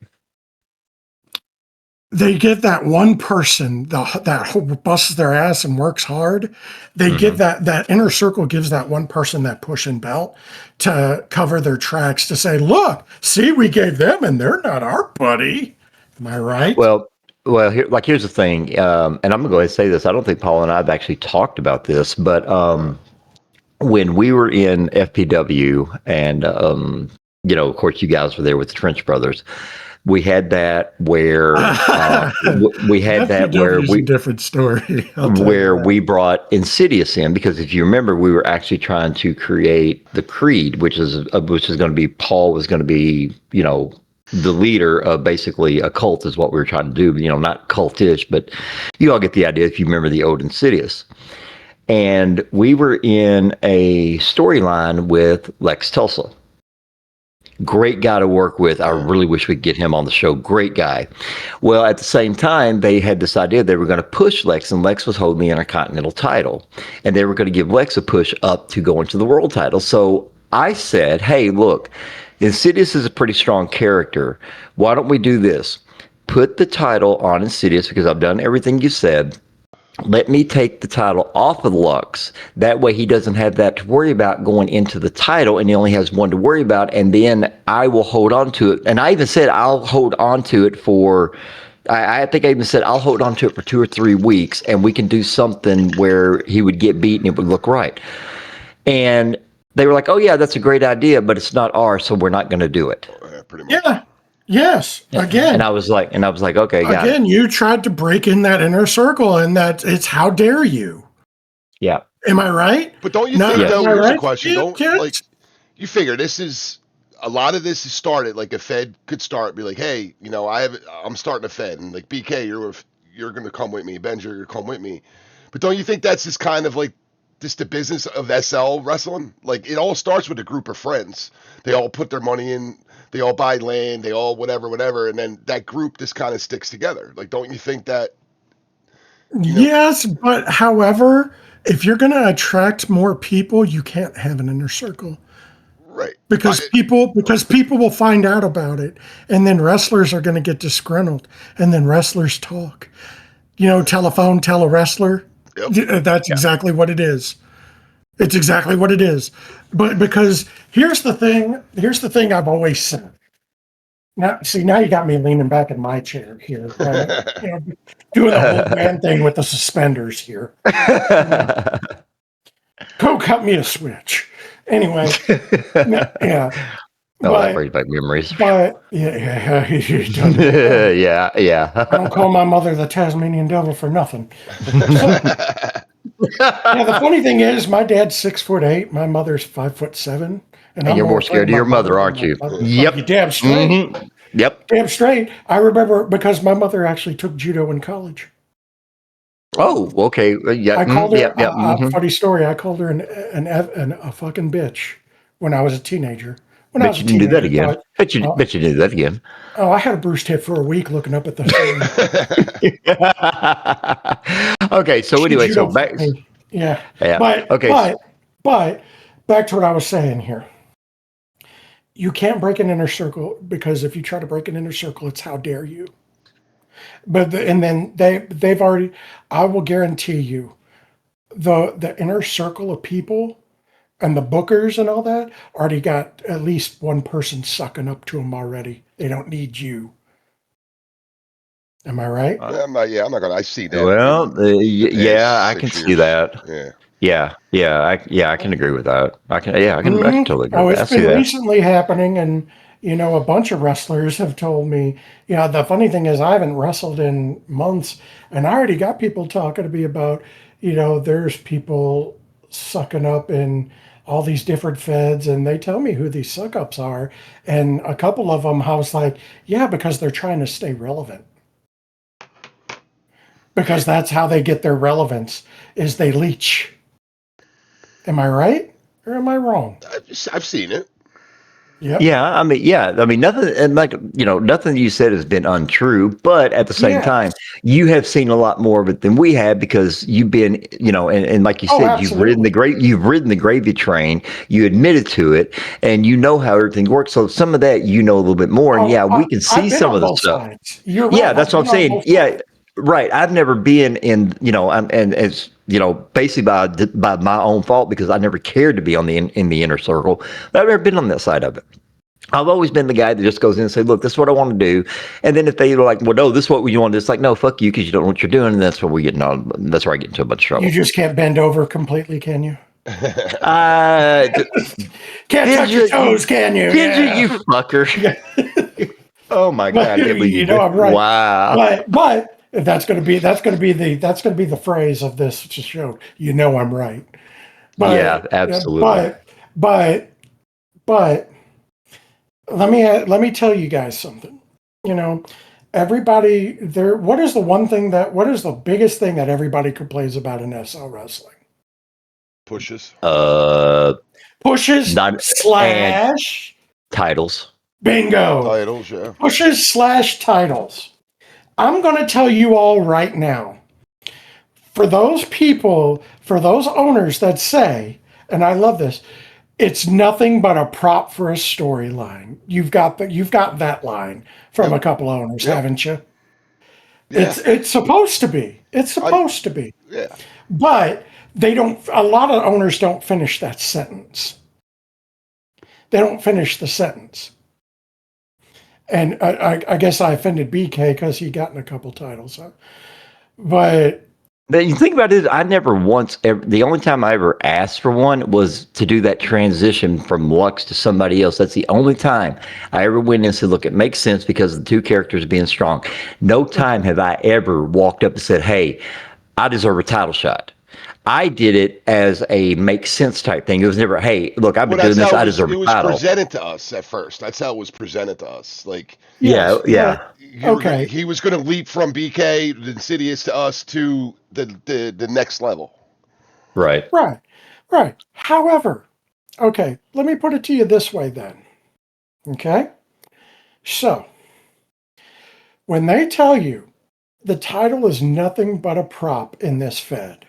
They get that one person that busts their ass and works hard. They get that inner circle gives that one person that push and belt to cover their tracks to say, look, see, we gave them and they're not our buddy. Am I right? Well, here's the thing, and I'm gonna go ahead and say this. I don't think Paul and I have actually talked about this, but when we were in FPW, and of course, you guys were there with the Trench Brothers. We had that where we had that where FPW is a different story. I'll tell you where that. we brought Insidious in, because if you remember, we were actually trying to create the Creed, which is going to be, Paul was going to be, the leader of basically a cult, is what we were trying to do. Not cultish, but you all get the idea if you remember the old Insidious. And we were in a storyline with Lex Tulsa. Great guy to work with. I really wish we'd get him on the show. Great guy. Well, at the same time, they had this idea they were going to push Lex, and Lex was holding the Intercontinental title. And they were going to give Lex a push up to go into the world title. So I said, hey, look, Insidious is a pretty strong character. Why don't we do this? Put the title on Insidious, because I've done everything you said. Let me take the title off of Lux. That way he doesn't have that to worry about going into the title, and he only has one to worry about, and then I will hold on to it. And I even said I'll hold on to it for, I think I even said I'll hold on to it for 2 or 3 weeks, and we can do something where he would get beat and it would look right. And they were like, oh yeah, that's a great idea, but it's not ours, so we're not going to do it. Pretty much. Yeah. Yes. Again. And I was like, okay, got it. Again, you tried to break in that inner circle, and that it's how dare you? Yeah. Am I right? But don't you think, though, here's a question. Yeah, Like, you figure this is, a lot of this is started, like a Fed could start, be like, hey, I'm starting a Fed, and like, BK, you're going to come with me. Benja, you're going to come with me. But don't you think that's just kind of like, just the business of SL wrestling? Like, it all starts with a group of friends. They all put their money in, they all buy land, they all whatever, and then that group just kind of sticks together. Like, don't you think that? Yes, but however, if you're going to attract more people, you can't have an inner circle. Right. Because people will find out about it, and then wrestlers are going to get disgruntled, and then wrestlers talk. Telephone, tell a wrestler. Yep. That's exactly what it is. It's exactly what it is. But because here's the thing I've always said. Now you got me leaning back in my chair here, doing the whole man thing with the suspenders here. Go cut me a switch. Anyway, yeah. That brings back memories. But yeah, yeah. I don't call my mother the Tasmanian devil for nothing. The funny thing is, my dad's 6'8", my mother's 5'7", and you're more scared of your mother, aren't you? Yep. You damn straight. Mm-hmm. Yep. Damn straight. I remember because my mother actually took judo in college. Oh, okay. Yeah. I called her. Funny story. I called her a fucking bitch when I was a teenager. Bet you didn't do that again. Bet you didn't do that again. Oh, I had a bruised hip for a week looking up at the phone. Okay, so anyway, so back. Yeah. But okay. But back to what I was saying here. You can't break an inner circle, because if you try to break an inner circle, it's how dare you. But then they've already. I will guarantee you, the inner circle of people and the bookers and all that already got at least one person sucking up to them already. They don't need you. Am I right? I'm not gonna. I see that. Well, I can see that. Yeah. I can agree with that. I can totally agree. It's been recently happening, and a bunch of wrestlers have told me. The funny thing is, I haven't wrestled in months, and I already got people talking to me about, there's people sucking up in all these different feds, and they tell me who these suck-ups are, and a couple of them, I was like, yeah, because they're trying to stay relevant. Because that's how they get their relevance, is they leech. Am I right or am I wrong? I've seen it. Yep. Yeah, I mean, nothing, and nothing you said has been untrue, but at the same time, you have seen a lot more of it than we have, because you've been, and like you said, you've ridden the gravy train, you admitted to it, and you know how everything works. So some of that, a little bit more, and we can see some of the stuff. You're right. Yeah, that's what I'm saying. Yeah. Right. I've never been in, and it's, basically by my own fault, because I never cared to be in the inner circle. But I've never been on that side of it. I've always been the guy that just goes in and say, look, this is what I want to do. And then if they were like, well, no, this is what you want to do. It's like, no, fuck you, because you don't know what you're doing. And that's where that's where I get into a bunch of trouble. You just can't bend over completely, can you? Can't touch your toes, can you? You fucker. Oh my God! I can't believe you You know did. I'm right. Wow. But that's gonna be the phrase of this show. You know I'm right. Yeah, But absolutely. but let me tell you guys something. You know, everybody there. What is the biggest thing that everybody complains about in SL wrestling? Pushes. Uh, Pushes not and slash titles. bingo. Titles, yeah. Pushes slash titles. I'm going to tell you all right now. For those people, for those owners that say, and I love this, it's nothing but a prop for a storyline. You've got that line from Yep. a couple owners, Yep. haven't you? Yeah. It's supposed to be. It's I. supposed to be. Yeah. But they don't. A lot of owners don't finish that sentence. They don't finish the sentence. And I guess I offended BK because he gotten a couple titles. But But you think about it, I never once, the only time I ever asked for one was to do that transition from Lux to somebody else. That's the only time I ever went in and said, look, it makes sense because of the two characters being strong. No time okay, have I ever walked up and said, hey, I deserve a title shot. I did it as a make sense type thing. It was never, hey, look, I've Well, been that's doing this. how I it deserve a was title. presented to us at first. That's how it was presented to us. Like Yeah, yes, but yeah, okay, he was going to leap from BK, the Insidious, to us to the next level. right. right, right. However, okay, let me put it to you this way then. Okay, so when they tell you the title is nothing but a prop in this Fed,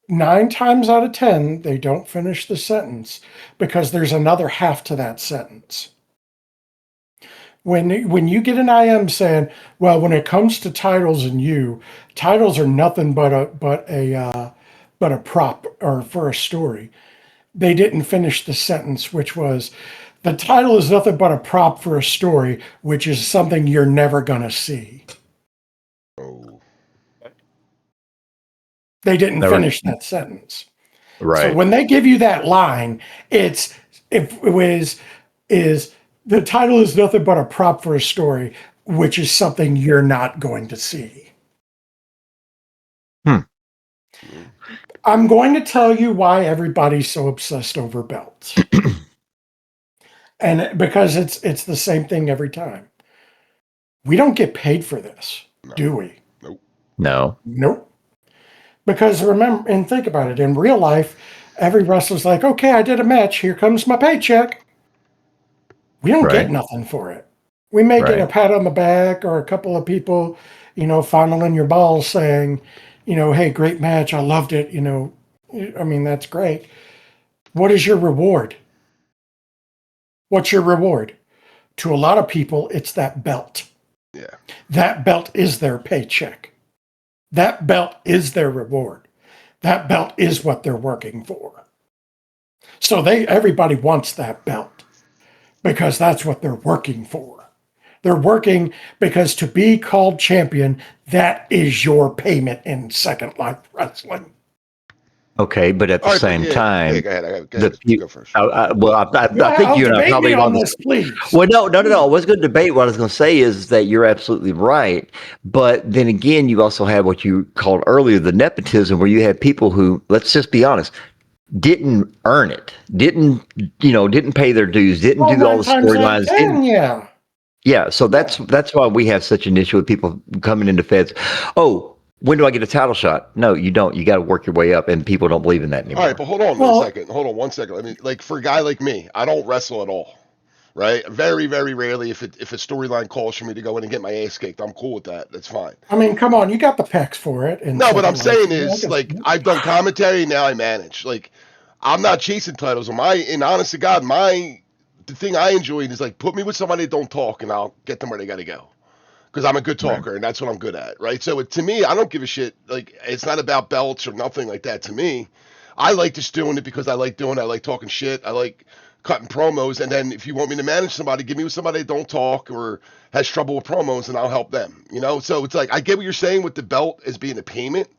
9 times out of 10, they don't finish the sentence because there's another half to that sentence. When you get an IM saying, "Well, when it comes to titles and titles are nothing but a prop or for a story," they didn't finish the sentence, which was, "The title is nothing but a prop for a story, which is something you're never gonna see." Oh, They didn't Never, finish that sentence. So right. when they give you that line, it's if it was is the title is nothing but a prop for a story, which is something you're not going to see. Hmm. mm, I'm going to tell you why everybody's so obsessed over belts. And because it's the same thing every time. We don't get paid for this, no, do we? nope. No, Nope. Because remember and think about it, in real life, every wrestler's like, "Okay, I did a match, here comes my paycheck." We don't get right, nothing for it. We may get a right. pat on the back or a couple of people, fondling your balls saying, "Hey, great match. I loved it." I mean, that's great. What is your reward? What's your reward? To a lot of people, it's that belt. Yeah. That belt is their paycheck. That belt is their reward. That belt is what they're working for. So everybody wants that belt because that's what they're working for. They're working because to be called champion, that is your payment in Second Life Wrestling. Okay, but at the All right, but same yeah, yeah. time, Go ahead. Go the ahead. You you, go first. well, I think Well, you and I debate me probably on on the this, please. well, no, no, no, no. I was going to debate. What I was going to say is that you're absolutely right, but then again, you also have what you called earlier the nepotism, where you have people who, let's just be honest, didn't earn it, didn't pay their dues, didn't Well, do all nine the times out of storylines, didn't. 10, yeah. Yeah, so Yeah. that's why we have such an issue with people coming into feds. Oh, when do I get a title shot? No, you don't. You got to work your way up, and people don't believe in that All right, anymore. but hold on a Well, second. Hold on 1 second. I mean, like for a guy like me, I don't wrestle at all. Right? Very, very rarely. If a storyline calls for me to go in and get my ass kicked, I'm cool with that. That's fine. I mean, come on, you got the pecs for it in No, what I'm Second Life. saying is, like, I've done commentary, now I manage. Like, I'm not chasing titles. And honest to God, the thing I enjoy is like, put me with somebody that don't talk, and I'll get them where they got to go. Because I'm a good Right. talker, and that's what I'm good at, right? So to me, I don't give a shit. Like, it's not about belts or nothing like that. To me, I like just doing it because I like doing it. I like talking shit. I like cutting promos. And then if you want me to manage somebody, give me with somebody that don't talk or has trouble with promos, and I'll help them. So it's like I get what you're saying with the belt as being a payment,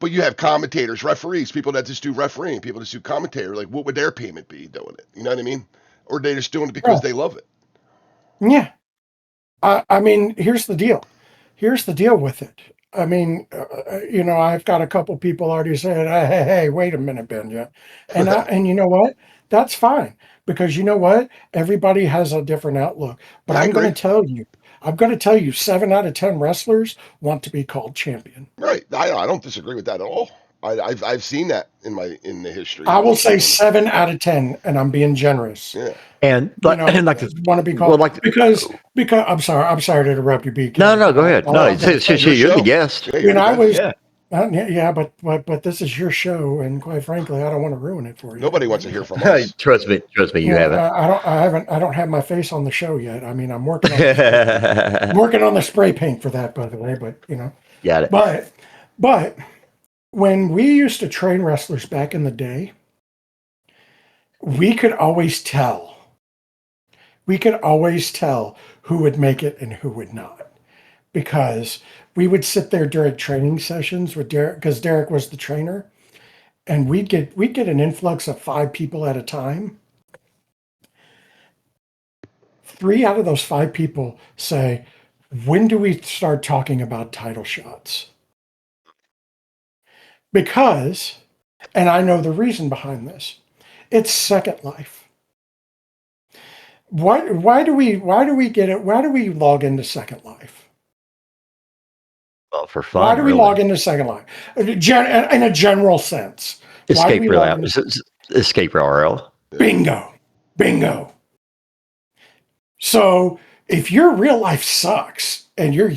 but you have commentators, referees, people that just do refereeing, people that just do commentary. Like, what would their payment be doing it? You know what I mean? Or they just doing it because Right. they love it. Yeah. I mean, here's the deal. Here's the deal with it. I mean, I've got a couple people already saying, hey, wait a minute, Benja. And you know what? That's fine because you know what? Everybody has a different outlook. But I agree. I'm going to tell you, 7 out of 10 wrestlers want to be called champion. Right. I don't disagree with that at all. I've seen that in the history I of will this say game. 7 out of 10, and I'm being generous. Yeah. And like this, Want to be well, called like because I'm sorry to interrupt you, no, BK. no, go ahead. No, I'm going to tell you, Your you're the show. guest. Yeah, you're when the I guest. was Yeah. yeah, but this is your show, and quite frankly, I don't want to ruin it for you. Nobody wants to hear from us. Trust me, you haven't. I don't have my face on the show yet. I mean, I'm working on the spray paint. Working on the spray paint for that, by the way. But Got it. but when we used to train wrestlers back in the day, we could always tell. We could always tell who would make it and who would not, because we would sit there during training sessions with Derek, because Derek was the trainer, and we'd get an influx of 5 people at a time. 3 out of those 5 people say, when do we start talking about title shots? Because, and I know the reason behind this, it's Second Life. Why do we get it? Why do we log into Second Life? Well, for Why fun, do we really. log into Second Life? In a general sense. Why do Escape we real log into escape RL. Bingo. Bingo. So if your real life sucks and you're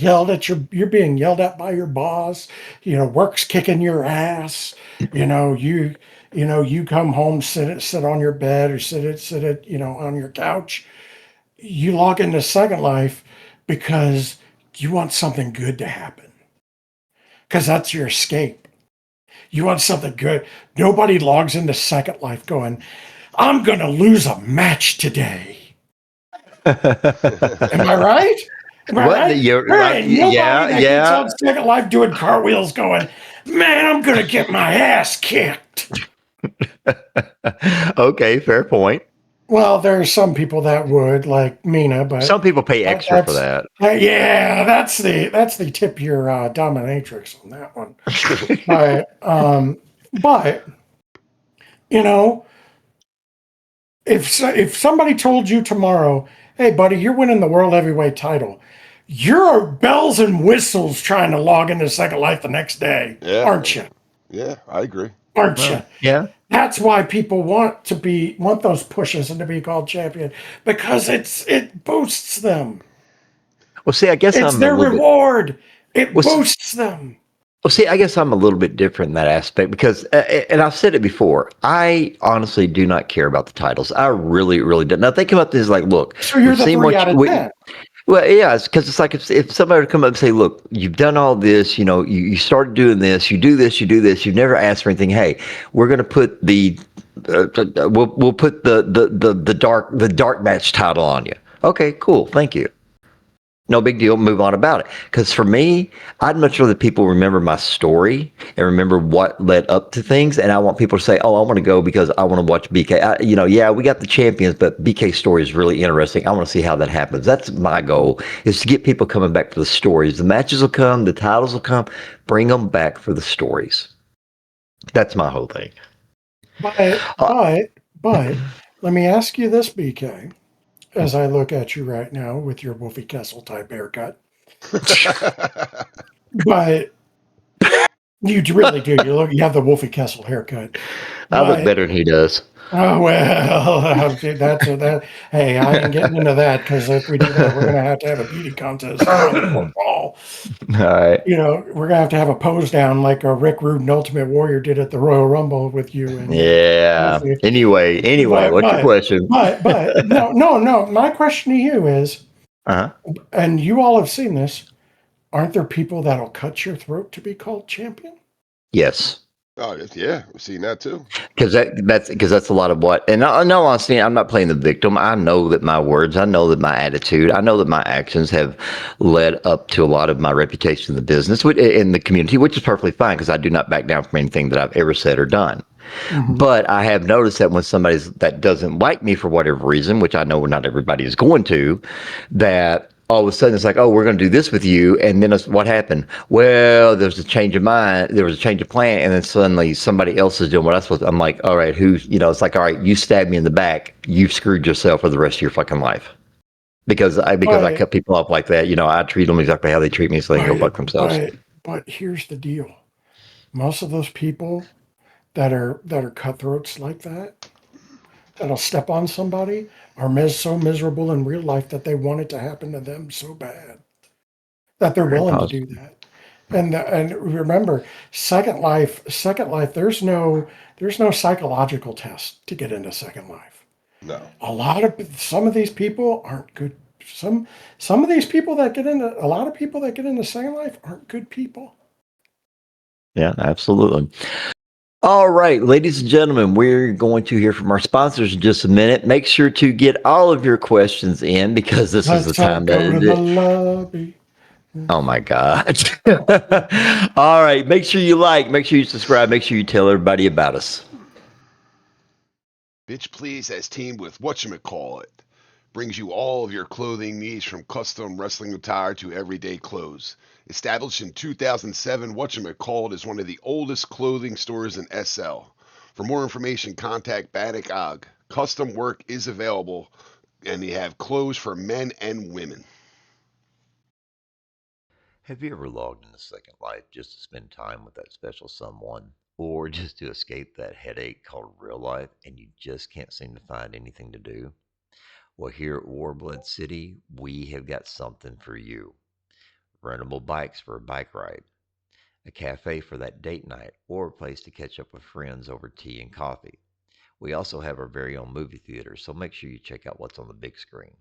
being yelled at by your boss, work's kicking your ass, you come home, sit on your bed or sit on your couch, you log into Second Life because you want something good to happen. Because that's your escape. You want something good. Nobody logs into Second Life going, I'm gonna lose a match today. Am I right? Am I What? right? You're There right. ain't nobody Yeah, that gets on yeah. Second Life doing cartwheels going, man, I'm going to get my ass kicked. Okay, fair point. Well, there are some people that would, like Mina, but Some people pay extra for that's that. yeah, that's the tip your dominatrix on that one. But you know, if somebody told you tomorrow, hey buddy, you're winning the world heavyweight title, you're bells and whistles trying to log into Second Life the next day, Yeah. aren't you? Yeah, I agree. Aren't you? Well, yeah. That's why people want those pushes and to be called champion, because it boosts them. Well, see, I guess It's I'm a their little bit. reward. It Well, boosts them. Well, see, I guess I'm a little bit different in that aspect because, and I've said it before, I honestly do not care about the titles. I really, really don't. Now, think about this like, look, So you're we've the seen 3 out of 10. well, yeah, it's because it's like if somebody would come up and say, look, you've done all this, you started doing this, you do this, you do this, you've never asked for anything. Hey, we're going to put we'll put the dark match title on you. Okay, cool. Thank you. No big deal. Move on about it. Because for me, I'd much rather people remember my story and remember what led up to things. And I want people to say, "Oh, I want to go because I want to watch BK." Yeah, we got the champions, but BK's story is really interesting. I want to see how that happens. That's my goal: is to get people coming back for the stories. The matches will come, the titles will come. Bring them back for the stories. That's my whole thing. But Uh, but but let me ask you this, BK, as I look at you right now with your Wolfie Kessel type haircut. But you really do. You have the Wolfie Kessel haircut. I look But better than he does. oh well, that. Hey, I ain't getting into that because if we do that, we're gonna have to have a beauty contest around the fourth wall. All right. We're gonna have to have a pose down like a Rick Rude and Ultimate Warrior did at the Royal Rumble with you and Yeah. Wolfie. Anyway, But what's your but question? but no. My question to you is, Uh-huh. and you all have seen this, aren't there people that'll cut your throat to be called champion? Yes. Oh yeah, we've seen that too. Because that's a lot of what, and no, honestly, I'm not playing the victim. I know that my words, I know that my attitude, I know that my actions have led up to a lot of my reputation in the business, in the community, which is perfectly fine because I do not back down from anything that I've ever said or done. Mm-hmm. But I have noticed that when that doesn't like me for whatever reason, which I know not everybody is going to, that all of a sudden it's like, oh, we're going to do this with you. And then what happened? Well, there's a change of mind. There was a change of plan. And then suddenly somebody else is doing what I'm supposed to. I'm like, all right, it's like, all right, you stabbed me in the back. You've screwed yourself for the rest of your fucking life. Because I But cut people off like that. I treat them exactly how they treat me, so they can go fuck themselves. but here's the deal. Most of those people that are cutthroats like that, that'll step on somebody, are so miserable in real life that they want it to happen to them so bad that they're Very willing to positive. do that. And remember, Second Life. There's no psychological test to get into Second Life. No. Some of these people aren't good. Some of these people that get into a lot of people that get into Second Life aren't good people. Yeah, absolutely. All right, ladies and gentlemen, we're going to hear from our sponsors in just a minute. Make sure to get all of your questions in because this is the Let's all time go to the that. lobby. Oh my God. All right, make sure you subscribe, make sure you tell everybody about us. Bitch Please has teamed with whatchamacallit. Brings you all of your clothing needs from custom wrestling attire to everyday clothes. Established in 2007, whatchamacallit is one of the oldest clothing stores in SL. For more information, contact Baddock Og. Custom work is available, and they have clothes for men and women. Have you ever logged into Second Life just to spend time with that special someone? Or just to escape that headache called real life and you just can't seem to find anything to do? Well, here at Warblood City, we have got something for you. Rentable bikes for a bike ride, a cafe for that date night, or a place to catch up with friends over tea and coffee. We also have our very own movie theater, so make sure you check out what's on the big screen.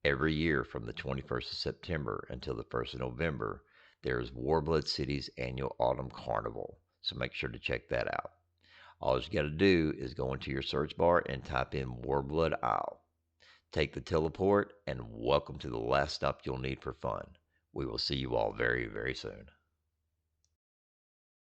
Every year from the 21st of September until the 1st of November, there is Warblood City's annual Autumn Carnival, so make sure to check that out. All you got to do is go into your search bar and type in Warblood Isle. Take the teleport, and welcome to the last stop you'll need for fun. We will see you all very, very soon.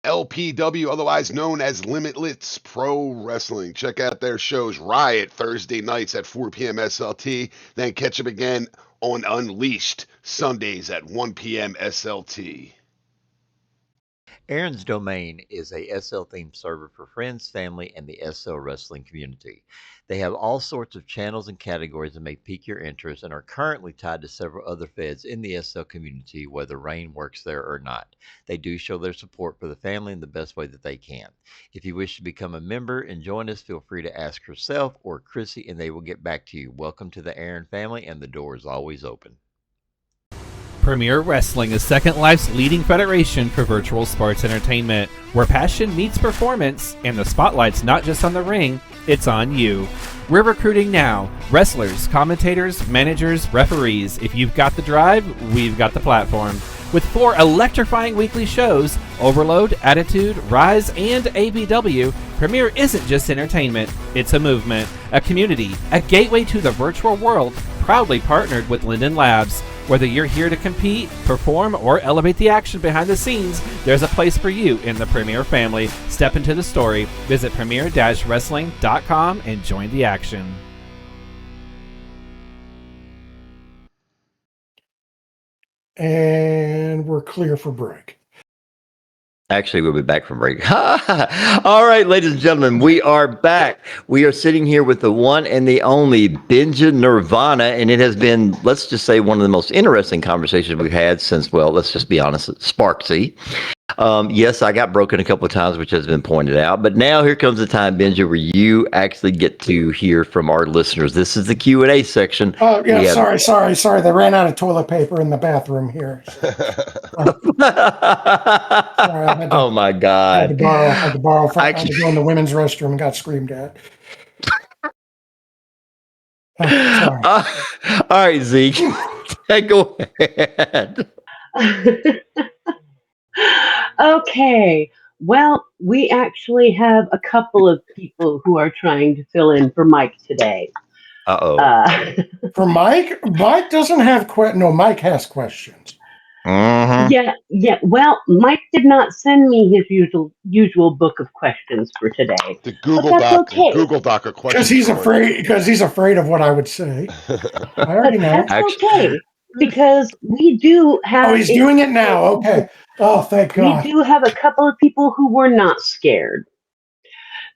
LPW, otherwise known as Limitless Pro Wrestling. Check out their shows Riot Thursday nights at 4 p.m. SLT, then catch them again on Unleashed Sundays at 1 p.m. SLT. Aaron's Domain is a SL themed server for friends, family, and the SL wrestling community. They have all sorts of channels and categories that may pique your interest and are currently tied to several other feds in the SL community, whether Rain works there or not. They do show their support for the family in the best way that they can. If you wish to become a member and join us, feel free to ask herself or Chrissy and they will get back to you. Welcome to the Aaron family, and the door is always open. Premier Wrestling is Second Life's leading federation for virtual sports entertainment, where passion meets performance, and the spotlight's not just on the ring, it's on you. We're recruiting now. Wrestlers, commentators, managers, referees. If you've got the drive, we've got the platform. With 4 electrifying weekly shows, Overload, Attitude, Rise, and ABW, Premier isn't just entertainment, it's a movement, a community, a gateway to the virtual world, proudly partnered with Linden Labs. Whether you're here to compete, perform, or elevate the action behind the scenes, there's a place for you in the Premier family. Step into the story. Visit premier-wrestling.com and join the action. And we're clear for break. Actually, we'll be back from break. All right, ladies and gentlemen, we are back. We are sitting here with the one and the only Benja Nirvana, and it has been, let's just say, one of the most interesting conversations we've had since, well, let's just be honest, Sparksy. Yes, I got broken a couple of times, which has been pointed out. But now here comes the time, Benja, where you actually get to hear from our listeners. This is the Q&A section. Oh, yeah, sorry. They ran out of toilet paper in the bathroom here. Oh, my God. Had to borrow. I had to go in the women's restroom and got screamed at. Sorry. All right, Zeke. Go ahead. Okay. Well, we actually have a couple of people who are trying to fill in for Mike today. Uh-oh. For Mike doesn't have Mike has questions. Mm-hmm. Yeah. Well, Mike did not send me his usual book of questions for today, The but Google that's Doc, okay. Google Doc or Because questions he's card. afraid of what I would say. I But already know. that's Actually, okay because we do Oh, have he's a doing it couple of now. Okay. people. Oh, thank We God. do have a couple of people who were not scared.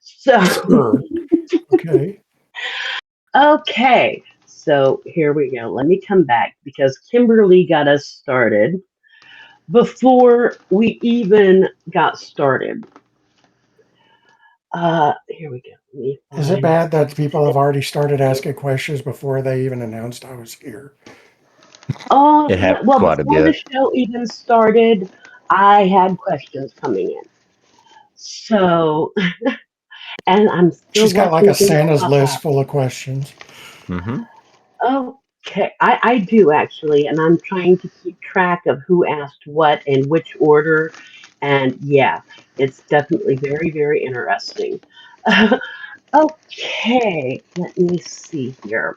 So, Sure. Okay. okay. So here we go. Let me come back because Kimberly got us started before we even got started. Here we go. Let me Is it find bad that people have already started it. asking questions before they even announced I was here? Oh, it happens well, quite a before the bit. show even started, I had questions coming in. So, and I'm still She's got like watching a things Santa's pop list up. full of questions. Mm-hmm. Okay, I do actually, and I'm trying to keep track of who asked what in which order. And yeah, it's definitely very, very interesting. Okay, let me see here.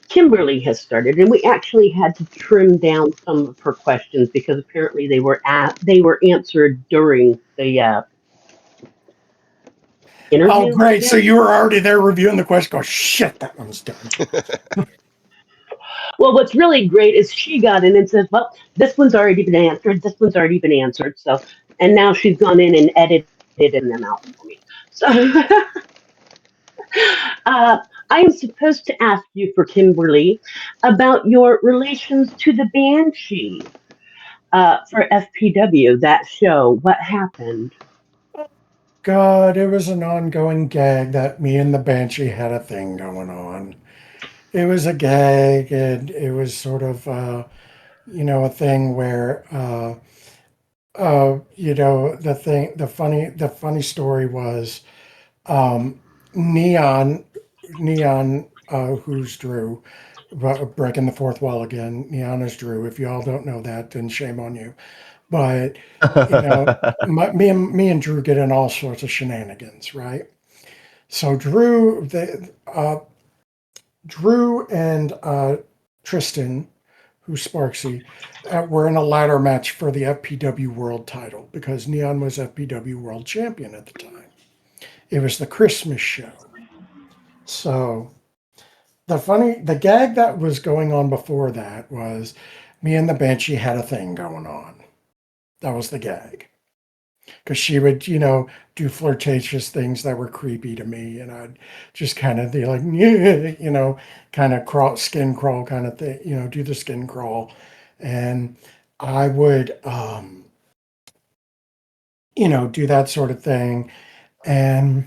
Kimberly has started, and we actually had to trim down some of her questions because apparently they were answered during the Oh, interview. I great. So guess. you were already there reviewing the question. Go, shit, that one's done. Well, what's really great is she got in and says, "Well, this one's already been answered. This one's already been answered." So, and now she's gone in and edited them out for me. So, uh, I am supposed to ask you for Kimberly about your relations to the Banshee. For FPW, that show, what happened? God, it was an ongoing gag that me and the Banshee had a thing going on. It was a gag, and it was sort of, a thing where, the funny story was, um, Neon, who's Drew, breaking the fourth wall again. Neon is Drew. If y'all don't know that, then shame on you. But you know, me and Drew get in all sorts of shenanigans, right? So Drew and Tristan, who's Sparksy, were in a ladder match for the FPW World title because Neon was FPW World Champion at the time. It was the Christmas show. So the gag that was going on before that was me and the Banshee had a thing going on. That was the gag. Because she would, do flirtatious things that were creepy to me, and I'd just kind of be like, kind of skin crawl kind of thing, do the skin crawl, and I would, do that sort of thing, and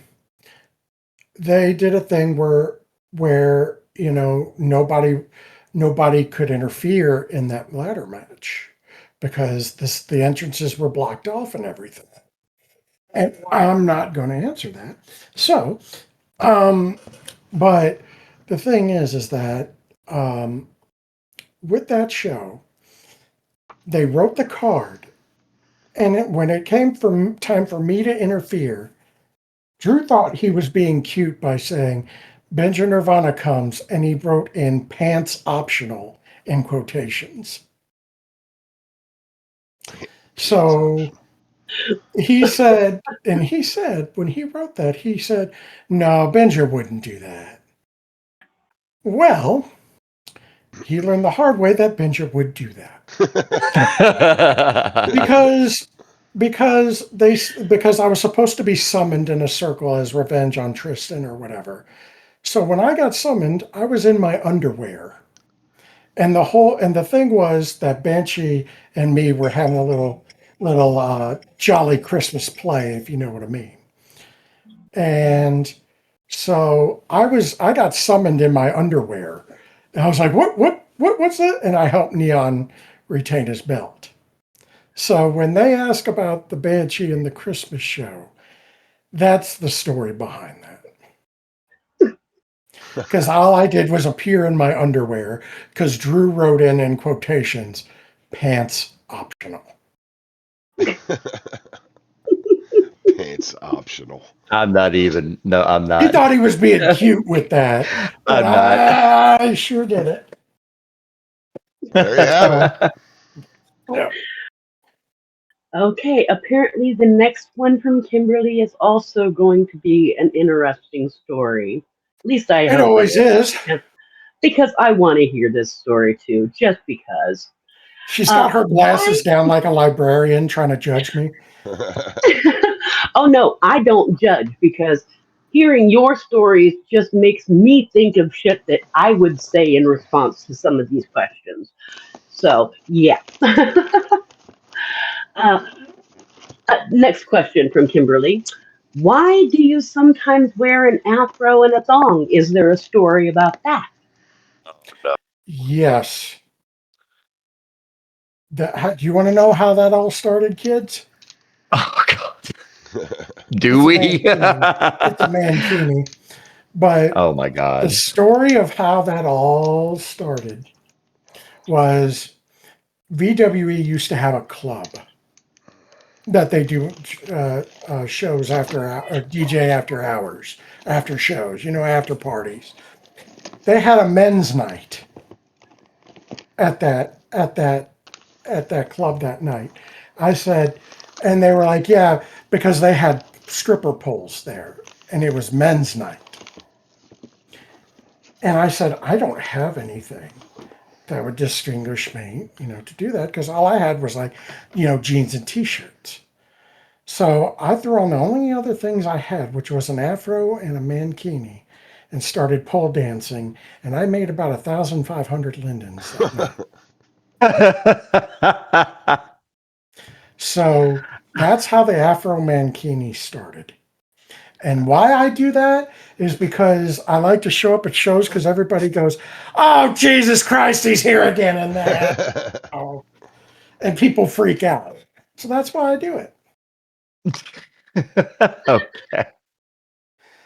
they did a thing where nobody could interfere in that ladder match because the entrances were blocked off and everything. And I'm not going to answer that. So, um, but the thing is that um, with that show, they wrote the card, and when it came from time for me to interfere, Drew thought he was being cute by saying, Benja Nirvana comes, and he wrote in pants optional in quotations. So he said, when he wrote that, he said, no, Benja wouldn't do that. Well, he learned the hard way that Benja would do that because because I was supposed to be summoned in a circle as revenge on Tristan or whatever. So when I got summoned, I was in my underwear. And the thing was that Banshee and me were having a little jolly Christmas play, if you know what I mean. And so I got summoned in my underwear. And I was like, what's that? And I helped Neon retain his belt. So when they ask about the Banshee and the Christmas show, that's the story behind that. Because all I did was appear in my underwear because Drew wrote in quotations, pants optional. Pants optional. I'm not even. No, I'm He not. thought he was being cute with that, but I'm not. I sure did it. There you have it. So, yeah. Okay, apparently the next one from Kimberly is also going to be an interesting story. At least I It hope it always is. is. Because I want to hear this story too, just because. She's got her Why? glasses down like a librarian trying to judge me. Oh no, I don't judge because hearing your stories just makes me think of shit that I would say in response to some of these questions. So, yeah. uh, Next question from Kimberly. Why do you sometimes wear an afro and a thong? Is there a story about that? Yes. Do you want to know how that all started, kids? Oh God. Do It's a we? mankini. It's a mankini. But Oh my the God. story of how that all started was VWE used to have a club that they do shows DJ after hours, after shows, after parties. They had a men's night at that club that night. I said, and they were like, yeah, because they had stripper poles there, and it was men's night. And I said, I don't have anything that would distinguish me, to do that because all I had was like, jeans and t-shirts. So I threw on the only other things I had, which was an afro and a mankini, and started pole dancing. And I made about 1,500 lindens that night. So that's how the afro mankini started. And why I do that is because I like to show up at shows because everybody goes, "Oh, Jesus Christ, he's here again!" And that, oh, and people freak out. So that's why I do it. Okay.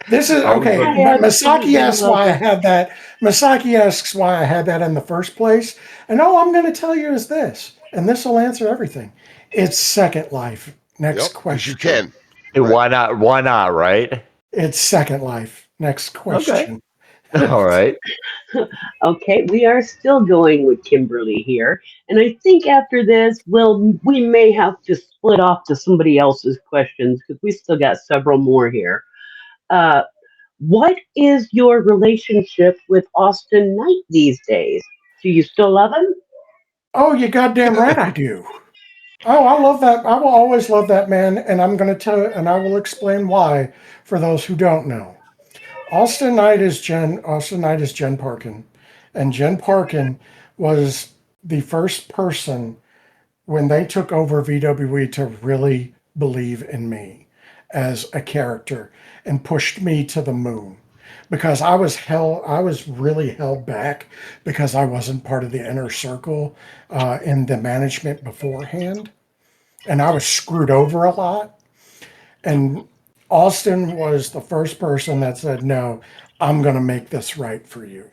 This is Are we okay. I going Masaki absolutely asks love why I it. had that. Masaki asks why I had that in the first place. And all I'm going to tell you is this, and this will answer everything. It's Second Life. Yep, Next because you question. can. to? Right. Why not? Why not? Right? It's Second Life. Next Okay. question. All right. Okay, we are still going with Kimberly here, and I think after this, we may have to split off to somebody else's questions because we still got several more here. Uh, what is your relationship with Austin Knight these days? Do you still love him? Oh, you goddamn right I do. Oh, I love that. I will always love that man, and I'm going to tell you, and I will explain why for those who don't know. Austin Knight is Jen Parkin, and Jen Parkin was the first person when they took over VWE to really believe in me as a character and pushed me to the moon because I was really held back because I wasn't part of the inner circle in the management beforehand, and I was screwed over a lot. And Austin was the first person that said, "No, I'm going to make this right for you."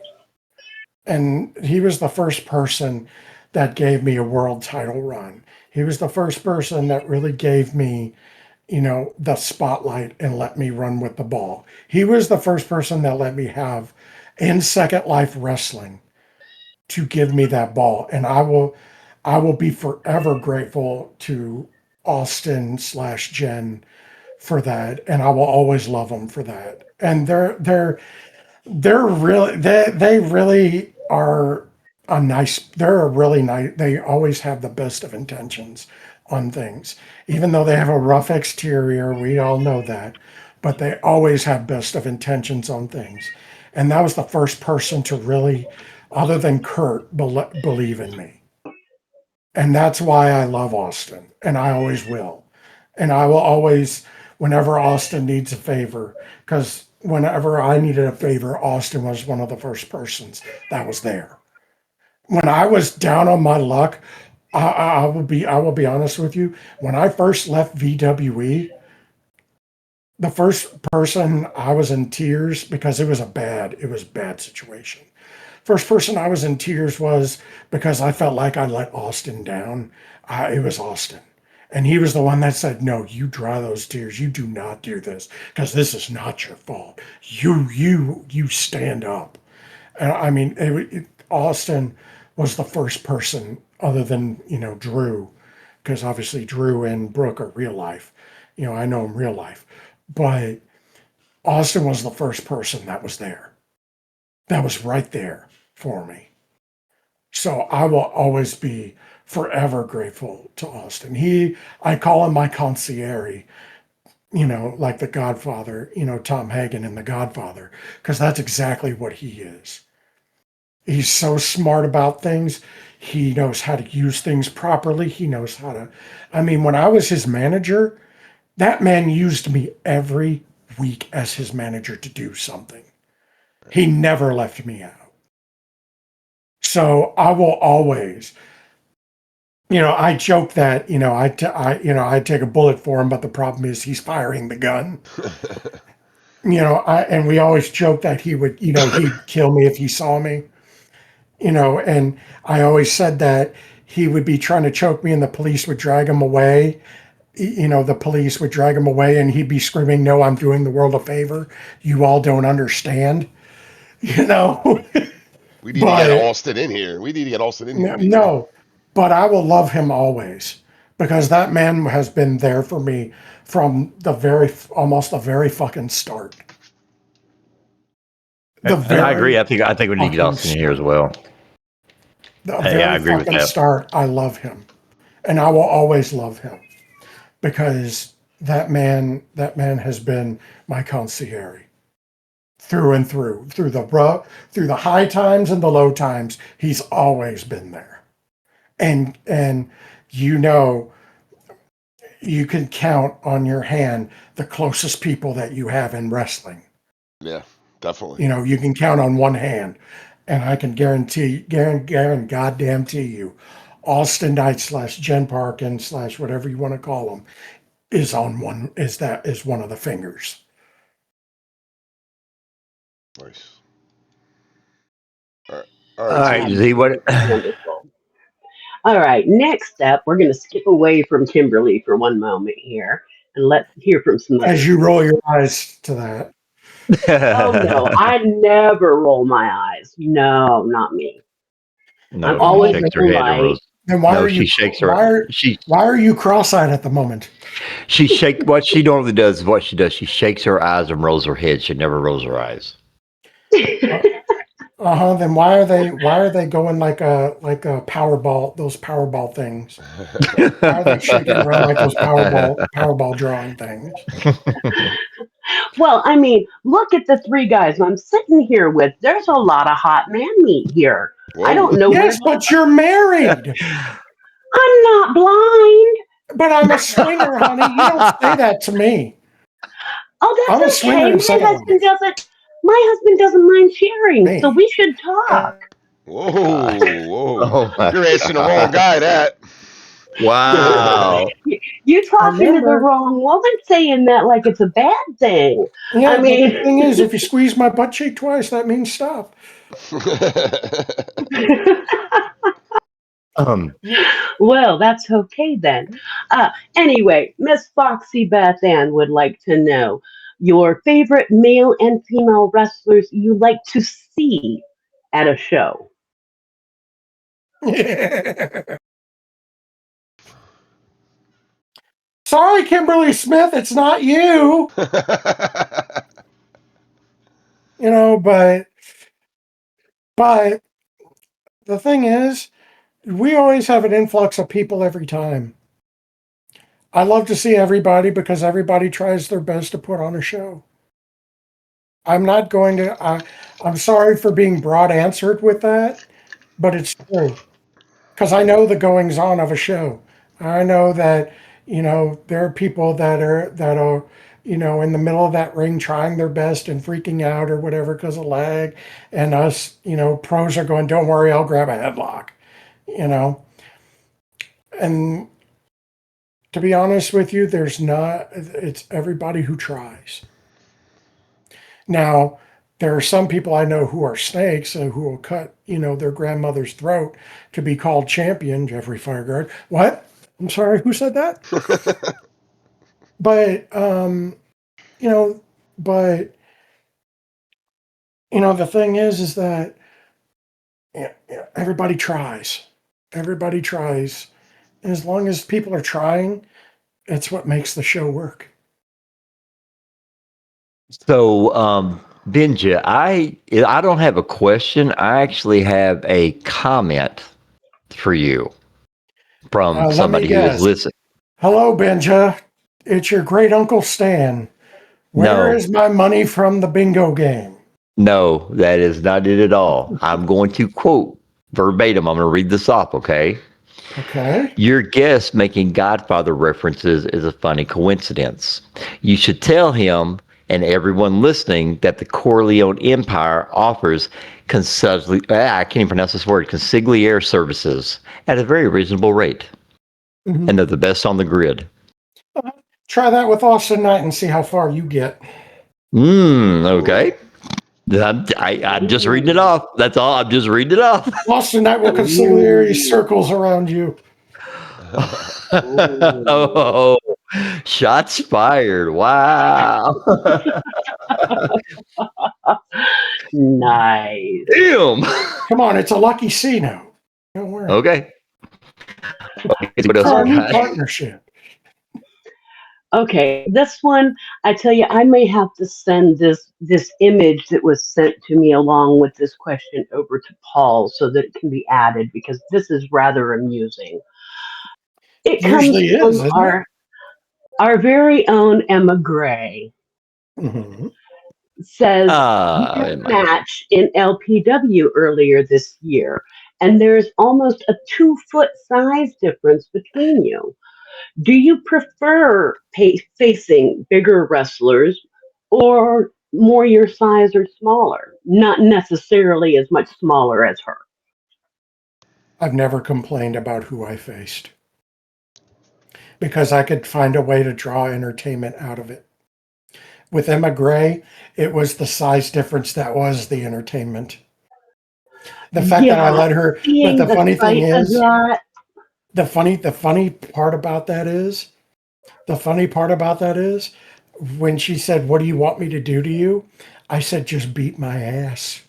And he was the first person that gave me a world title run. He was the first person that really gave me, the spotlight and let me run with the ball. He was the first person that let me have in Second Life Wrestling to give me that ball. And I will be forever grateful to Austin slash Jen for that. And I will always love them for that. And they really are they're a really nice, they always have the best of intentions on things. Even though they have a rough exterior, we all know that, but they always have best of intentions on things. And that was the first person to really, other than Kurt, believe in me. And that's why I love Austin, and I always will. And I will always, whenever Austin needs a favor, because whenever I needed a favor, Austin was one of the first persons that was there. When I was down on my luck, I will be honest with you. When I first left VWE, the first person I was in tears because it was a bad situation. First person I was in tears was because I felt like I let Austin down. It was Austin. And he was the one that said, "No, you dry those tears. You do not do this because this is not your fault. You stand up." And I mean, Austin was the first person other than, Drew, because obviously Drew and Brooke are real life. I know him real life. But Austin was the first person that was there. That was right there for me. So I will always be forever grateful to Austin. I call him my concierge, like the Godfather, Tom Hagen in The Godfather, because that's exactly what he is. He's so smart about things. He knows how to use things properly. He knows how to. I mean, when I was his manager, that man used me every week as his manager to do something. He never left me out. So I will always, I joke that, I take a bullet for him, but the problem is he's firing the gun. And we always joke that he would, he'd kill me if he saw me. And I always said that he would be trying to choke me and the police would drag him away. The police would drag him away and he'd be screaming, "No, I'm doing the world a favor. You all don't understand." You know, We need to get but Austin in here. We need to get Austin in here, BK. no, but I will love him always because that man has been there for me from almost the very fucking start. The And I agree. very I think we need to get fucking Austin in here as start. well. The Yeah, I very agree with fucking that. start. I love him. And I will always love him because that man has been my concierge through and through the high times and the low times. He's always been there, and you know you can count on your hand the closest people that you have in wrestling. Yeah, definitely. You can count on one hand, and I can guarantee goddamn to you, Austin Knight / Jen Parkin / whatever you want to call them is one of the fingers. Nice. All right, all All right, right, Z. Z, what? Wonderful. All right, next up, we're going to skip away from Kimberly for one moment here and let's hear from some As other you roll your people. eyes to that, Oh, no, I never roll my eyes. No, not me. I'm No, she oh, always shakes her head and polite. rolls. then No, she shakes her. why are you cross-eyed at the moment? She shake. What she normally does is what she does. She shakes her eyes and rolls her head. She never rolls her eyes. Uh, uh-huh. Then why are they going like a Powerball, those Powerball things? Why are they shaking around like those Powerball drawing things? Well, I mean, look at the three guys I'm sitting here with. There's a lot of hot man meat here. I don't Whoa. know where Yes, to. but you're married. I'm not blind. But I'm a swinger, honey. You don't say that to me. Oh, I'm a that's okay. swinger in second life. My husband doesn't mind sharing, so Me. we should talk. Whoa, whoa. Oh my You're asking the wrong god! guy that. Wow. You talking to the Remember, wrong woman saying that like it's a bad thing. I yeah, but the mean, thing is, if you squeeze my butt cheek twice, that means stop. Yeah. well, that's okay then. Anyway, Miss Foxy Beth Ann would like to know your favorite male and female wrestlers you like to see at a show. Sorry, Kimberly Smith, it's not you. But the thing is, we always have an influx of people every time. I love to see everybody because everybody tries their best to put on a show. I'm not going to. I'm sorry for being broad answered with that, but it's true because I know the goings on of a show. I know that there are people that are in the middle of that ring trying their best and freaking out or whatever because of lag, and us pros are going, "Don't worry, I'll grab a headlock," you know. And to be honest with you, there's not. It's everybody who tries. Now, there are some people I know who are snakes who will cut, their grandmother's throat to be called champion. Jeffrey Fireguard. What? I'm sorry. Who said that? But you know, but the thing is that everybody tries. Everybody tries. And as long as people are trying, it's what makes the show work. So, Benja, I don't have a question. I actually have a comment for you from Let me somebody who is guess. listening. Hello, Benja. It's your great uncle Stan. Where No, is my money from the bingo game? no, that is not it at all. I'm going to quote verbatim. I'm going to read this off, okay? Okay. Your guest making Godfather references is a funny coincidence. You should tell him and everyone listening that the Corleone Empire offers I can't even pronounce this word, consigliere services at a very reasonable rate. Mhm. And they're the best on the grid. Try that with Austin Knight and see how far you get. Okay. I'm just reading it off. That's all. I'm just reading it off. Austin Knight will consigliere Ooh. circles around you. Ooh. Oh, shots fired. Wow. Nice. Damn. Come on, it's a lucky C now. Don't worry. Okay. Okay. What For else we our new got? partnership. Okay, this one, I tell you, I may have to send this image that was sent to me along with this question over to Paul so that it can be added because this is rather amusing. It comes Usually is, from isn't it? our very own Emma Gray. Mm-hmm. Says we had In a my match in LPW earlier this year, and there's almost a 2 foot size difference between you. Do you prefer facing bigger wrestlers or more your size or smaller? Not necessarily as much smaller as her. I've never complained about who I faced because I could find a way to draw entertainment out of it. With Emma Gray, it was the size difference that was the entertainment. The fact that I Yeah, let her, but seeing the the funny thing sight of is, that. the funny part about that is, the funny part about that is, when she said, "What do you want me to do to you?" I said, "Just beat my ass."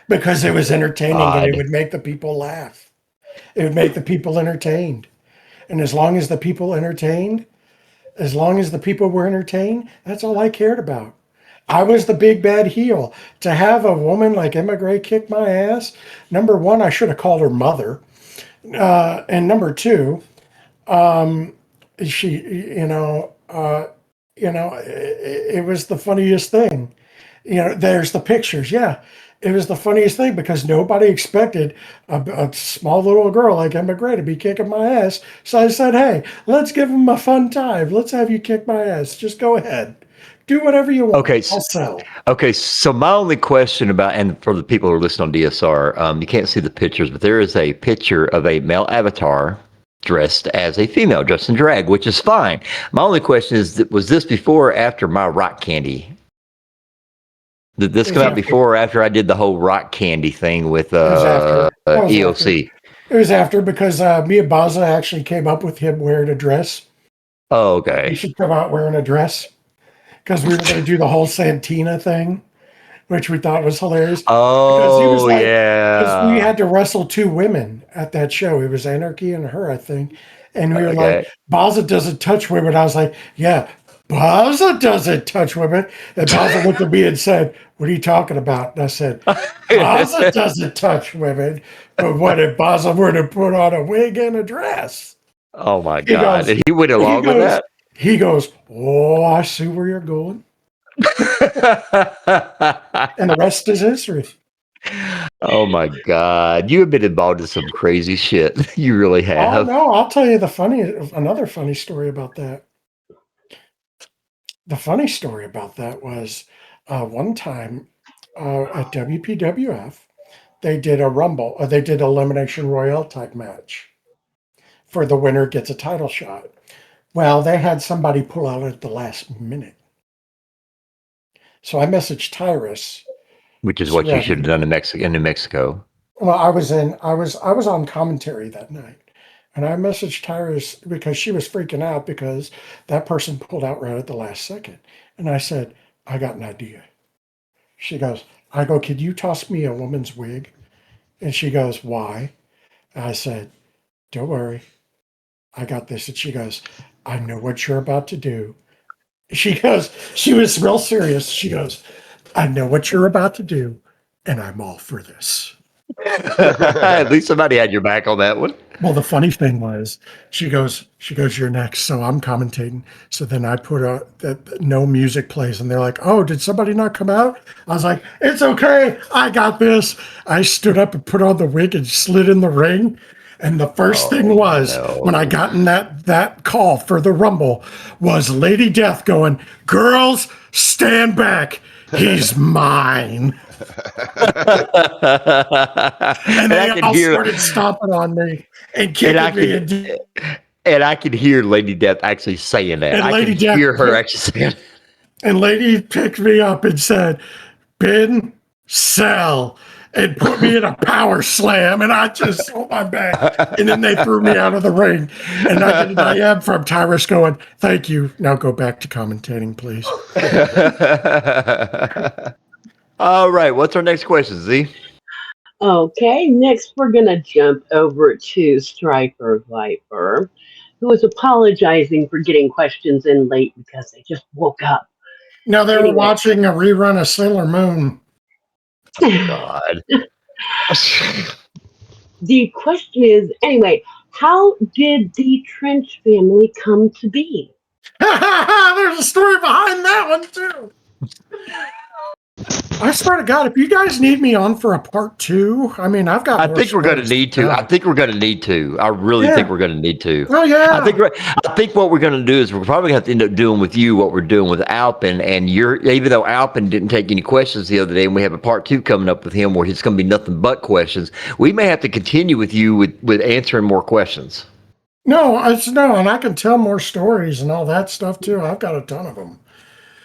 Because it was entertaining and it God. would make the people laugh. It would make the people entertained. And as long as the people entertained, as long as the people were entertained, that's all I cared about. I was the big bad heel. To have a woman like Emma Gray kick my ass, number one, I should have called her mother. And number two, she, it was the funniest thing. There's the pictures. Yeah, it was the funniest thing because nobody expected a small little girl like Emma Gray to be kicking my ass. So I said, hey, let's give them a fun time. Let's have you kick my ass. Just go ahead. Do whatever you want. Okay. I'll sell. Okay. So my only question about, and for the people who are listening on DSR, you can't see the pictures, but there is a picture of a male avatar dressed as a female, dressed in drag, which is fine. My only question is, was this before or after my rock candy? Did It this was come out after. before or after I did the whole rock candy thing with It was after. That was after. EOC? It was after because Mia Baza actually came up with him wearing a dress. Oh, He okay. should come out wearing a dress because we were going to do the whole Santina thing, which we thought was hilarious because he was Oh, like, because we yeah. had to wrestle two women at that show. It was Anarchy and her, I think. And we were like, Okay. Baza doesn't touch women. I was like, yeah, Baza doesn't touch women. And Baza looked at me and said, what are you talking about? And I said, Baza doesn't touch women. But what if Baza were to put on a wig and a dress? Oh my He God. goes, And he went he along with goes, that? he goes, oh, I see where you're going. And the rest is history. Oh my God. You have been involved in some crazy shit. You really Oh have. no, I'll tell you another funny story about that. The funny story about that was one time at WPWF, they did a Rumble, or they did Elimination Royale type match for the winner gets a title shot. Well, they had somebody pull out at the last minute. So I messaged Tyrus. Which is what you should have Ready. done in New Mexico. Well, I was on commentary that night. And I messaged Tyrus because she was freaking out because that person pulled out right at the last second. And I said, I got an idea. She goes, I go, could you toss me a woman's wig? And she goes, why? And I said, don't worry. I got this. And she goes, I know what you're about to do. She goes, she was real serious. She goes, I know what you're about to do, and I'm all for this. At least somebody had your back on that one. Well, the funny thing was, she goes, you're next. So I'm commentating. So then I put that no music plays, and they're like, oh, did somebody not come out? I was like, it's okay. I got this. I stood up and put on the wig and slid in the ring. And the first thing was when I got in that call for the Rumble was Lady Death going, girls, stand back. He's mine. And they all started stomping on me and kicking me. And I could hear Lady Death actually saying that. I could hear her actually saying it. And Lady picked me up and said, Ben, sell, and put me in a power slam. And I just saw my back. And then they threw me out of the ring. And I get an IM from Tyrus going, thank you. Now go back to commentating, please. All right. What's our next question, Z? Okay, next we're going to jump over to Striker Viper, who is apologizing for getting questions in late because they just woke up. No, they were watching a rerun of Sailor Moon. Oh, God. The question is, anyway, how did the Trench family come to be? There's a story behind that one, too. I swear to God, if you guys need me on for a part 2, I mean, I've got. I think we're going to need to. I think we're going to need to. I really think we're going to need to. Oh yeah. I think what we're going to do is we're probably going to have to end up doing with you what we're doing with Alpin. And even though Alpin didn't take any questions the other day, and we have a part 2 coming up with him where it's going to be nothing but questions, we may have to continue with you with answering more questions. No, and I can tell more stories and all that stuff too. I've got a ton of them.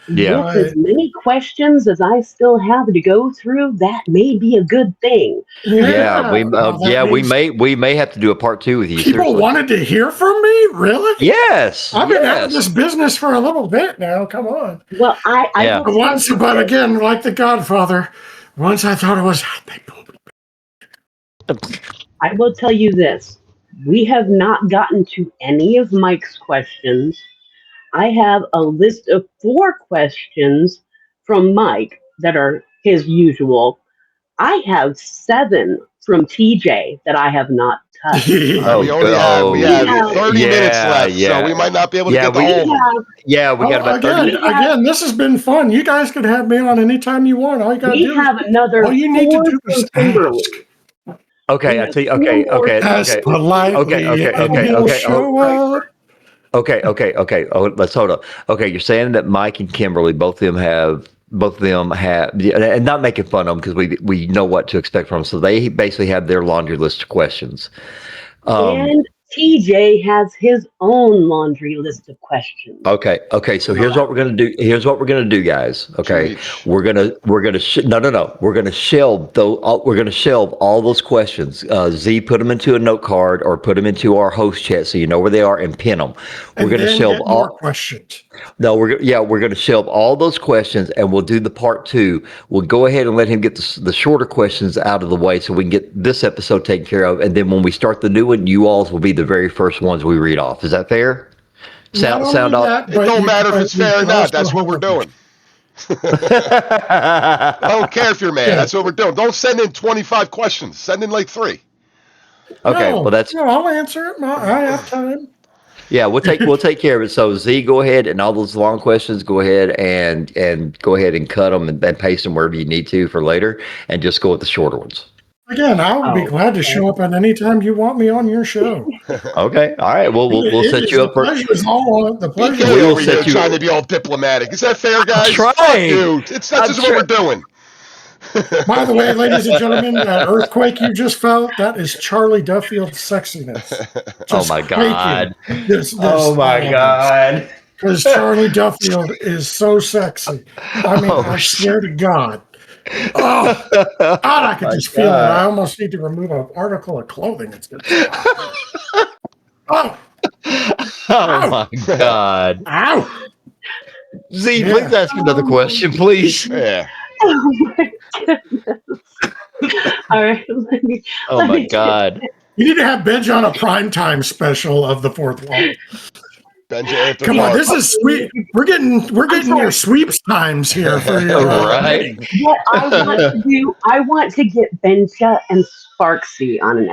Yeah. With as many questions as I still have to go through, that may be a good thing. Yeah, we may have to do a part 2 with you. People seriously. wanted to hear from me, really? Yes. I've been out of this business for a little bit now. Come on. Well, I but again, like the Godfather, once I thought it was, they pulled me. I will tell you this: we have not gotten to any of Mike's questions. I have a list of 4 questions from Mike that are his usual. I have 7 from TJ that I have not touched. We have 30 minutes left, so we might not be able to get to all of them. We got about 30 minutes. Again, this has been fun. You guys can have me on anytime you want. All you got to do all you need to do is ask. Okay, I tell you. Okay. As politely, show up. Okay. Oh, let's hold up. Okay, you're saying that Mike and Kimberly, both of them have, and not making fun of them because we know what to expect from them. So they basically have their laundry list of questions. And TJ has his own laundry list of questions. Okay. So here's what we're gonna do. Here's what we're gonna do, guys. Okay, we're gonna We're gonna shelve all those questions. Z, put them into a note card or put them into our host chat so you know where they are and pin them. We're gonna shelve all questions. No, we're gonna shelve all those questions and we'll do the part 2. We'll go ahead and let him get the shorter questions out of the way so we can get this episode taken care of. And then when we start the new one, you all will be the very first ones we read off. Is that fair? Sound off? It don't matter if it's fair or not. That's what we're doing. I don't care if you're mad. That's what we're doing. Don't send in 25 questions. Send in like 3. Okay, I'll answer it. I have time. Yeah, we'll take care of it. So Z, go ahead and all those long questions, go ahead and cut them and paste them wherever you need to for later, and just go with the shorter ones. Again, I would be glad to show up at any time you want me on your show. Okay, all right. We'll set you up for. The pleasure we'll set you trying to be all diplomatic. Is that fair, guys? Fuck you. That's just what we're doing. By the way, ladies and gentlemen, that earthquake you just felt, that is Charlie Duffield's sexiness. Oh my God. Oh my God. Because Charlie Duffield is so sexy. I mean, I swear to God. Oh, God, I could just feel it. I almost need to remove an article of clothing. It's good. Oh my God. Ow. Z, please ask another question, please. Yeah. Oh my goodness. All right, Oh let my me get, God. You need to have Benja on a primetime special of the fourth wall. Benja after Come on, dark. this is sweet. We're I'm getting near sorry. sweeps times here for Right? admitting. What I want to do, I want to get Benja and Sparksy on an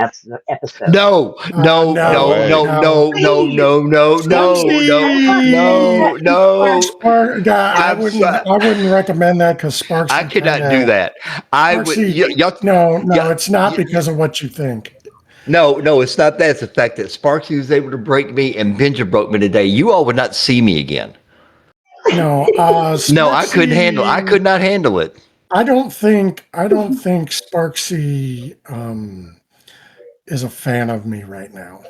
episode. No, no, No no, No, way. no, no. no, no, Please, no, no, no, please. I no, want Sparksy. Benja no, and no. Sparksy. I I'm wouldn't. so, I wouldn't recommend that because I Sparksy kind cannot do of. that. I would, Sparksy. y'all, No, no, yeah, it's not because of what you think. no, no, it's not that. It's the fact that Sparksy was able to break me and Benja broke me today. You all would not see me again. No, No, I couldn't handle. I Sparksy. could not handle it. I don't think. I don't think Sparksy is a fan of me right now.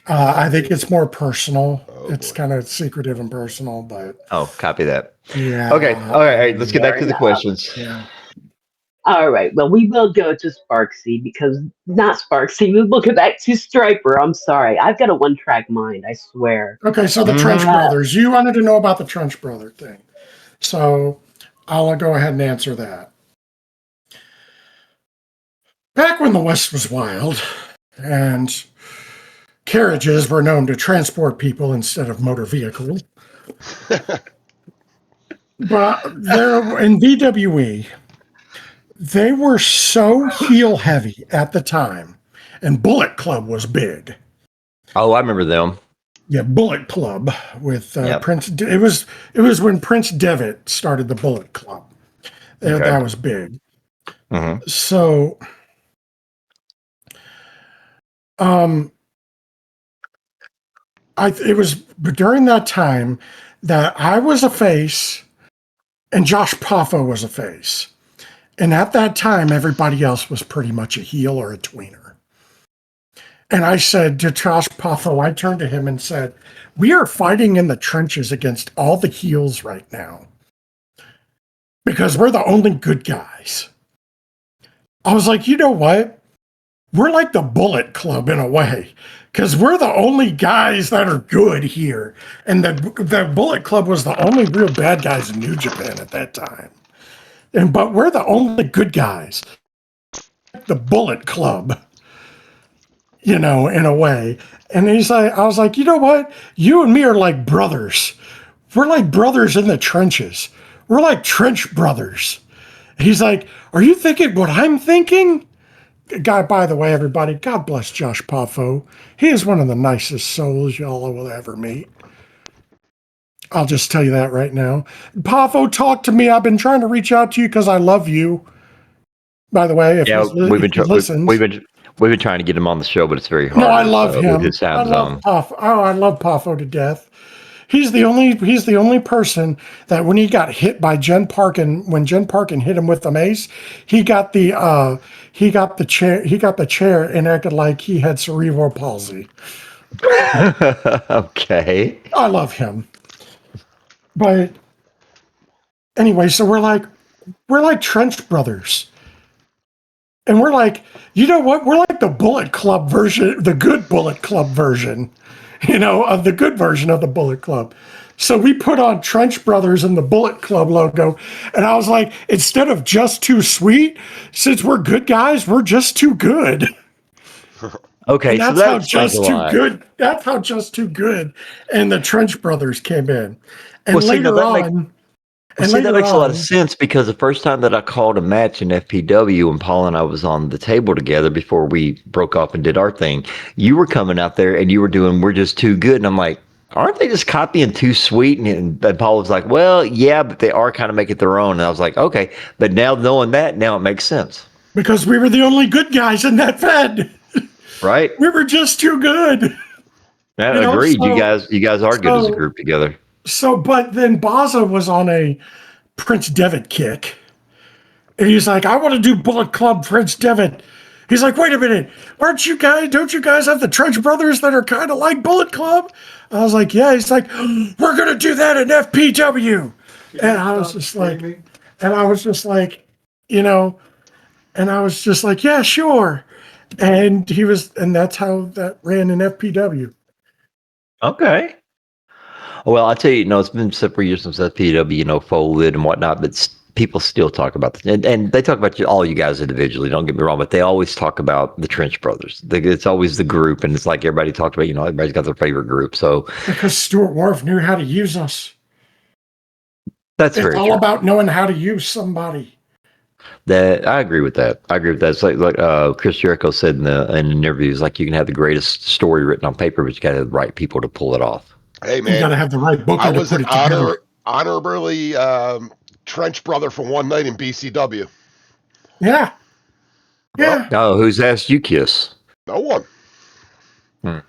I think it's more personal. Oh It's boy. kind of secretive and personal, but Oh, copy that. Okay, yeah, all right, all right. Let's get back Fair to the enough. questions. yeah. All right. Well, we will go to Sparksy because not Sparksy. We will get back to Striper. I'm sorry. I've got a one-track mind. I swear. Okay, so the Trench Mm-hmm. Brothers. You wanted to know about the Trench Brother thing, so I'll go ahead and answer that. Back when the West was wild, and carriages were known to transport people instead of motor vehicles, but there in VWE, they were so heel heavy at the time, and Bullet Club was big. Oh, I remember them. Yeah, Bullet Club with Yep. Prince. It was when Prince Devitt started the Bullet Club. Okay. That was big. Mm-hmm. So, um, it was during that time that I was a face and Josh Poffo was a face, and at that time everybody else was pretty much a heel or a tweener. And I said to Josh Poffo, I turned to him and said, "We are fighting in the trenches against all the heels right now because we're the only good guys." I was like, you know what? We're like the Bullet Club in a way, because we're the only guys that are good here. And the Bullet Club was the only real bad guys in New Japan at that time. But we're the only good guys. The Bullet Club, in a way. And I was like, you know what? You and me are like brothers. We're like brothers in the trenches. We're like trench brothers. He's like, are you thinking what I'm thinking? Guy, by the way, everybody, God bless Josh Poffo. He is one of the nicest souls y'all will ever meet. I'll just tell you that right now. Poffo, talk to me. I've been trying to reach out to you because I love you. By the way, if Yeah, if he listens. we've been trying to get him on the show, but it's very No, I hard love with him. his time zone. I love Poffo to death. He's the only person that when he got hit by Jen Parkin, when Jen Parkin hit him with the mace, he got the chair and acted like he had cerebral palsy. Okay. I love him. But anyway, so we're like trench brothers. And we're like, you know what? We're like the Bullet Club version, the good Bullet Club version, of the good version of the Bullet Club. So we put on Trench Brothers and the Bullet Club logo. And I was like, instead of just too sweet, since we're good guys, we're just too good. Okay, And so that's that how explains a just too lot. good. That's how just too good. And the Trench Brothers came in. Well, And see, now later that makes on, well, and see, that later makes a lot of on, sense because the first time that I called a match in FPW and Paul and I was on the table together before we broke off and did our thing, you were coming out there and you were doing "We're Just Too Good," and I'm like, aren't they just copying Too Sweet? And Paul was like, well, yeah, but they are kind of making it their own. And I was like, okay, but now knowing that, now it makes sense, because we were the only good guys in that Fed. right? We were just too good. Yeah, You know, agreed. so You guys are good as a so group together. but then Baza was on a Prince Devitt kick. And he's like, I want to do Bullet Club Prince Devitt. He's like, wait a minute, don't you guys have the Trench Brothers that are kind of like Bullet Club? I was like, yeah. He's like, we're gonna do that in FPW. And I was just like, you know, and I was just like, yeah, sure. And that's how that ran in FPW. Okay. Well, I tell you, it's been several years since FPW, folded and whatnot, but people still talk about this, and they talk about all you guys individually. Don't get me wrong, but they always talk about the Trench Brothers. It's always the group, and it's like everybody talked about. Everybody's got their favorite group. So because Stuart Wharf knew how to use us. that's It's very all true. about knowing how to use somebody. That I agree with that. It's like Chris Jericho said in interviews, like you can have the greatest story written on paper, but you got to have the right people to pull it off. Hey, You man, got to have the right booker I to was put an it together. honorably trench brother for one night in BCW. Yeah. Yeah. Oh, who's asked you kiss? No one. Well,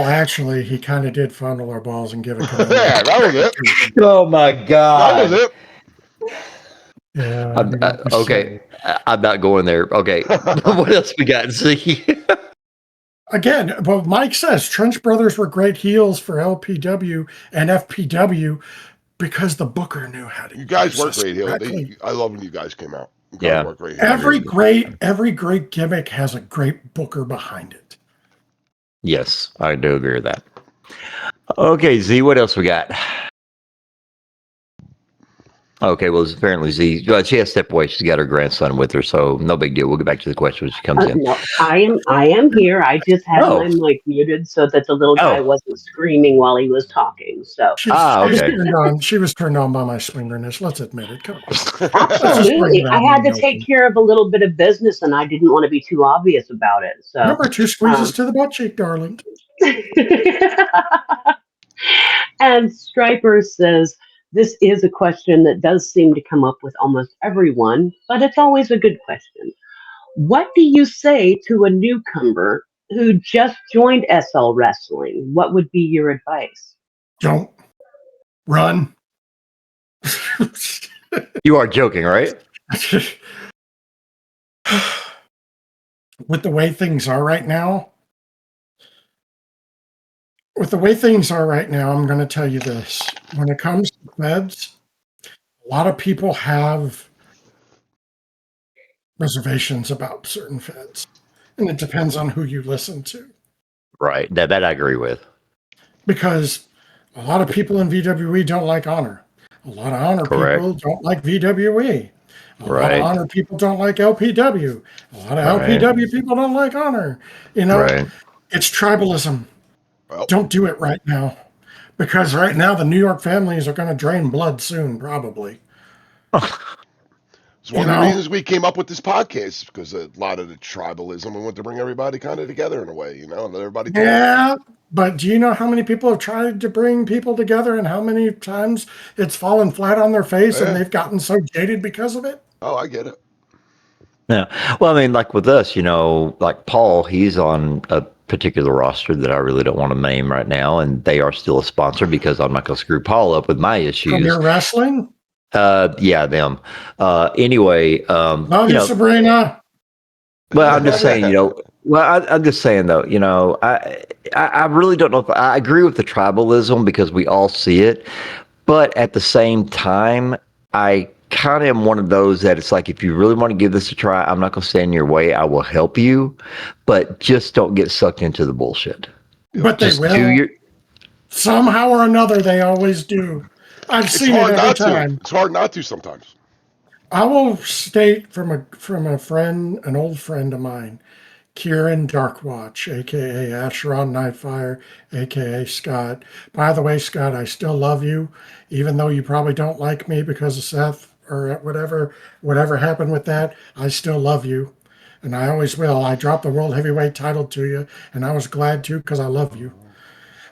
actually, he kind of did fondle our balls and give a canoe. Yeah, that was it. Oh my That God! was it. Yeah. Okay, I'm not going there. Okay, what else we got? See, Again, well, Mike says Trench Brothers were great heels for LPW and FPW because the booker knew how to You guys use were us great heel. correctly. I love when you guys came out. You guys Yeah. were great heel. Every great gimmick has a great booker behind it. yes, I do agree with that. Okay, Z, what else we got? Okay, well, apparently Z, she has to step away. She's got her grandson with her, so no big deal. We'll get back to the question when she comes in. No, I am here. I just had my mic muted so that the little guy wasn't screaming while he was talking. So She was turned on by my swingerness. Let's admit it. Come on. absolutely, I had to take care of a little bit of business, and I didn't want to be too obvious about it. So remember, 2 squeezes to the butt cheek, darling. And Striper says, this is a question that does seem to come up with almost everyone, but it's always a good question. What do you say to a newcomer who just joined SL Wrestling? What would be your advice? Don't run. You are joking, right? With the way things are right now, I'm going to tell you this. When it comes to feds, a lot of people have reservations about certain feds, and it depends on who you listen to. Right, that I agree with. Because a lot of people in VWE don't like Honor. A lot of Honor people don't like VWE. A lot of Honor people don't like LPW. A lot of LPW people don't like Honor. It's tribalism. Well, don't do it right now. Because right now the New York families are going to drain blood soon, probably. It's one of the reasons we came up with this podcast, because a lot of the tribalism, we want to bring everybody kind of together in a way, and let everybody talk. Yeah, but do you know how many people have tried to bring people together and how many times it's fallen flat on their face and they've gotten so jaded because of it? Oh, I get it. Yeah. Well, I mean, like with us, like Paul, he's on a particular roster that I really don't want to name right now, and they are still a sponsor because I'm not going to screw Paul up with my issues. Premier Wrestling? Yeah, them. Anyway, love you, Sabrina. Well, I'm just saying, I'm just saying though, I really don't know if I agree with the tribalism because we all see it, but at the same time, I kind of am one of those that it's like, if you really want to give this a try, I'm not going to stand in your way. I will help you, but just don't get sucked into the bullshit. But they will. Somehow or another, they always do. I've seen it every time. It's hard not to sometimes. I will state from a friend, an old friend of mine, Kieran Darkwatch, a.k.a. Asheron Nightfire, a.k.a. Scott. By the way, Scott, I still love you, even though you probably don't like me because of Seth or whatever happened with that. I still love you, and I always will. I dropped the World Heavyweight title to you, and I was glad to because I love you.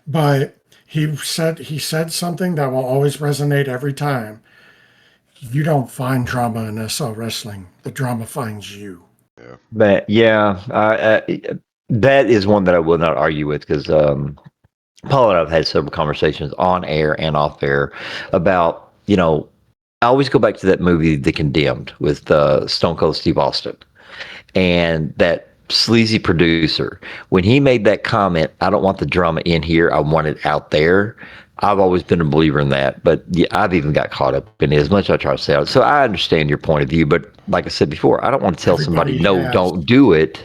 But he said something that will always resonate every time. You don't find drama in SL Wrestling. The drama finds you. Yeah. But that is one that I will not argue with because Paul and I have had several conversations on air and off air about, I always go back to that movie, The Condemned, with Stone Cold Steve Austin. And that sleazy producer, when he made that comment, I don't want the drama in here, I want it out there. I've always been a believer in that, but yeah, I've even got caught up in it as much as I try to say it. So I understand your point of view, but like I said before, I don't want to tell somebody, no, don't do it.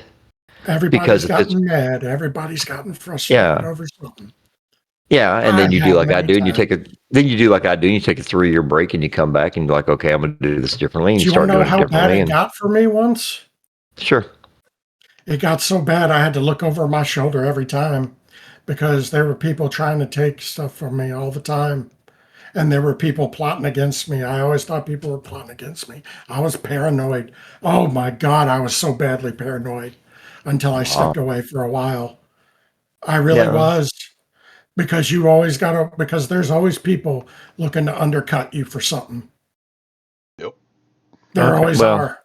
Everybody's gotten mad. Everybody's gotten frustrated over something. Yeah, and then I've you do had like I many do, and you take times. a then you do like I do, and you take a 3 year break, and you come back, and you're like, okay, I'm gonna do this differently, and Do you you want start to know doing it how bad differently, it and got for me once? sure, It got so bad I had to look over my shoulder every time because there were people trying to take stuff from me all the time. And there were people plotting against me. I always thought people were plotting against me. I was paranoid. Oh my God, I was so badly paranoid until I stepped wow, away for a while. I really yeah, was because you always got to, because there's always people looking to undercut you for something. Yep. There okay, always well. are.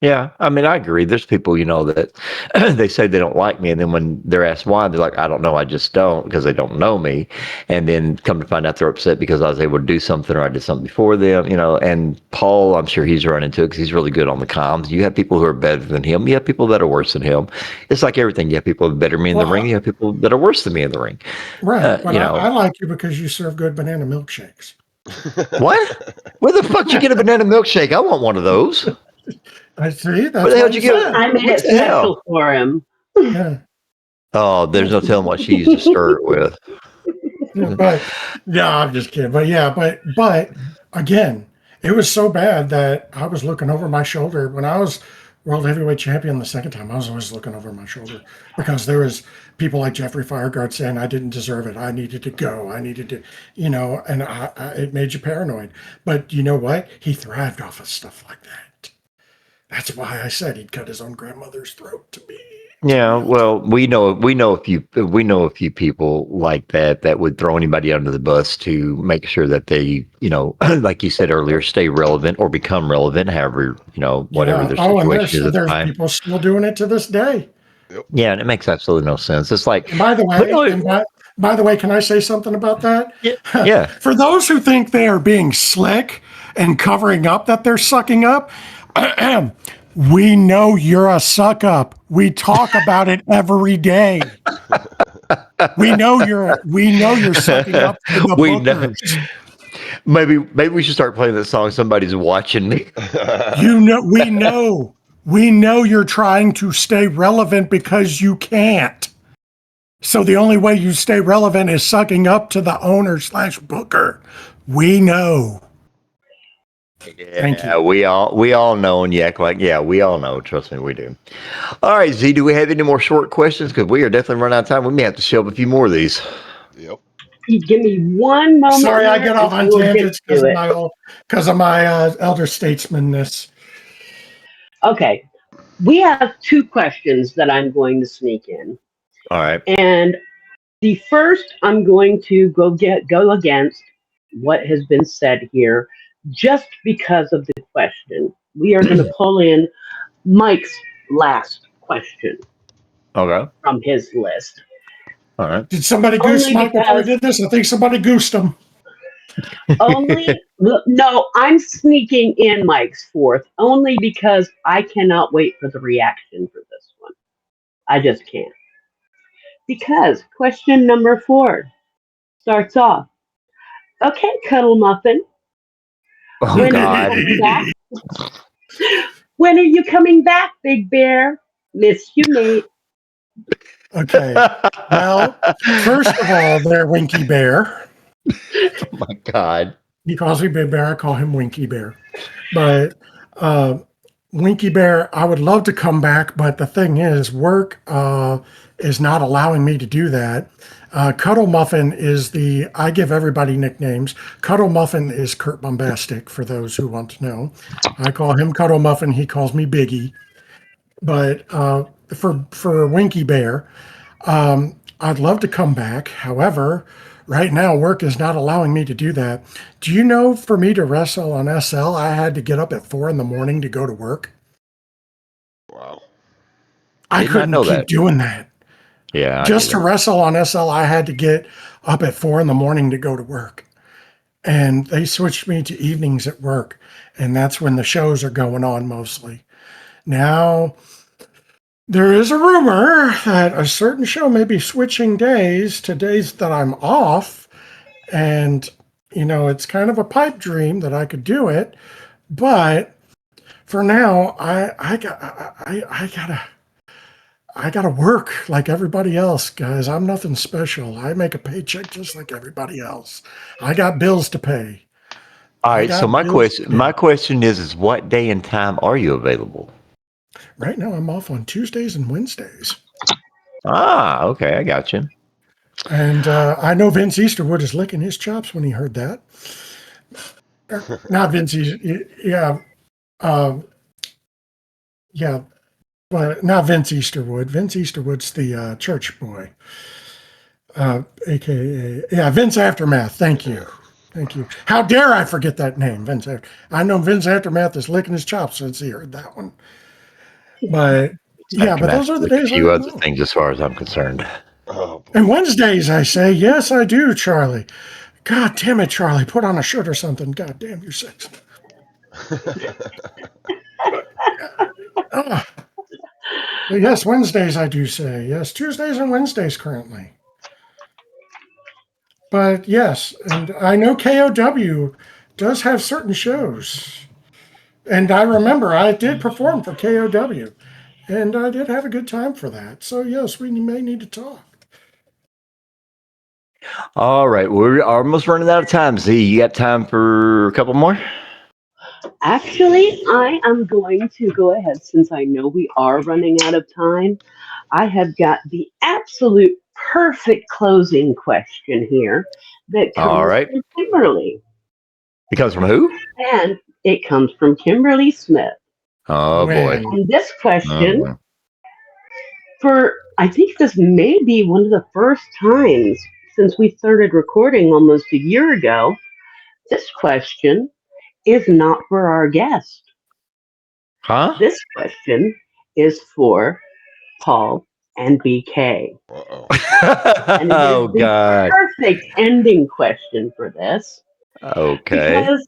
Yeah, I mean, I agree. There's people, that they say they don't like me, and then when they're asked why, they're like, "I don't know, I just don't," because they don't know me, and then come to find out they're upset because I was able to do something or I did something before them, And Paul, I'm sure he's run into it because he's really good on the comms. You have people who are better than him. You have people that are worse than him. It's like everything. You have people that are better than me in the ring. Well, You have people that are worse than me in the ring. right. But You I know like you because you serve good banana milkshakes. what? Where the fuck you get a banana milkshake? I want one of those. I see. Where That's the hell why did you you get? said. I made What it the hell? special for him. Yeah. Oh, there's no telling what she used to stir it with. Yeah, but yeah, I'm just kidding. But yeah, but again, it was so bad that I was looking over my shoulder when I was world heavyweight champion the second time. I was always looking over my shoulder because there was people like Jeffrey Fireguard saying I didn't deserve it. I needed to go. I needed to, and it made you paranoid. But you know what? He thrived off of stuff like that. That's why I said he'd cut his own grandmother's throat to Yeah, me all the well, we know a few people like that would throw anybody under the bus to make sure that they, like you said earlier, stay relevant or become relevant, however, whatever yeah. their Oh, and situation is at the there's time. people still doing it to this day. Yep. Yeah, and it makes absolutely no sense. It's like And by the put way, no, and by the way, can I say something about that? yeah, yeah. For those who think they are being slick and covering up that they're sucking up, we know you're a suck up. We talk about it every day. We know you're sucking up to the we know. bookers. Maybe we should start playing that song. Somebody's watching me. We know you're trying to stay relevant because you can't. So the only way you stay relevant is sucking up to the owner/booker. We know. Thank Yeah, you. we all know, and you act like we all know. Trust me, we do. All right, Z, do we have any more short questions? Because we are definitely running out of time. We may have to show up a few more of these. Yep. You give me one moment Sorry, I here get and off I on will get tangents to it. because of my elder statesmanness. Okay. We have two questions that I'm going to sneak in. All right. And the first I'm going to go against what has been said here just because of the question. We are going to pull in Mike's last question Okay. from his list. All right. Did somebody goose Only Mike before he because did this? I think somebody goosed him. no, I'm sneaking in Mike's fourth only because I cannot wait for the reaction for this one. I just can't. Because question number 4 starts off, okay, Cuddle Muffin, Oh when are you God. coming back? When are you coming back, Big Bear? Miss you, mate. Okay. Well, first of all, there, Winky Bear. Oh my God. He calls me Big Bear. I call him Winky Bear. But uh, Winky Bear, I would love to come back, but the thing is, work is not allowing me to do that. Cuddle Muffin I give everybody nicknames. Cuddle Muffin is Kurt Bombastic, for those who want to know. I call him Cuddle Muffin. He calls me Biggie. But for Winky Bear, I'd love to come back. However, right now work is not allowing me to do that. Do you know for me to wrestle on SL, I had to get up at 4 in the morning to go to work? Wow. I Did not couldn't know keep that. doing that. Yeah, I Just get to it. wrestle on SL, I had to get up at 4 in the morning to go to work. And they switched me to evenings at work. And that's when the shows are going on mostly. Now, there is a rumor that a certain show may be switching days to days that I'm off. And, it's kind of a pipe dream that I could do it. But for now, I gotta I got to work like everybody else, guys. I'm nothing special. I make a paycheck just like everybody else. I got bills to pay. All I right. So got bills to my pay. question is what day and time are you available? Right now, I'm off on Tuesdays and Wednesdays. Ah, okay, I got you. And I know Vince Easterwood is licking his chops when he heard that. Not Vince, yeah, uh, yeah, but not Vince Easterwood. Vince Easterwood's the church boy, aka yeah, Vince Aftermath. Thank you, thank you. How dare I forget that name, Vince? I know Vince Aftermath is licking his chops since he heard that one. But yeah, but Aftermath those are the like a days few I other know. things as far as I'm concerned. Oh And boy. Wednesdays, I say, yes, I do, Charlie. God damn it, Charlie, put on a shirt or something. God damn, you're sexy. But, uh, but yes, Wednesdays, I do say. Yes, Tuesdays and Wednesdays currently. But yes, and I know KOW does have certain shows. And I remember I did perform for KOW, and I did have a good time for that. So yes, we may need to talk. All right, we're almost running out of time. Z, you got time for a couple more? Actually, I am going to go ahead since I know we are running out of time. I have got the absolute perfect closing question here that All comes right. from Kimberly. It comes from who? And it comes from Kimberly Smith. Oh boy. When And this question, Oh, I think this may be one of the first times since we started recording almost a year ago, this question is not for our guest. huh? This question is for Paul and BK. Uh-oh. And it is Oh the God. perfect ending question for this Okay. because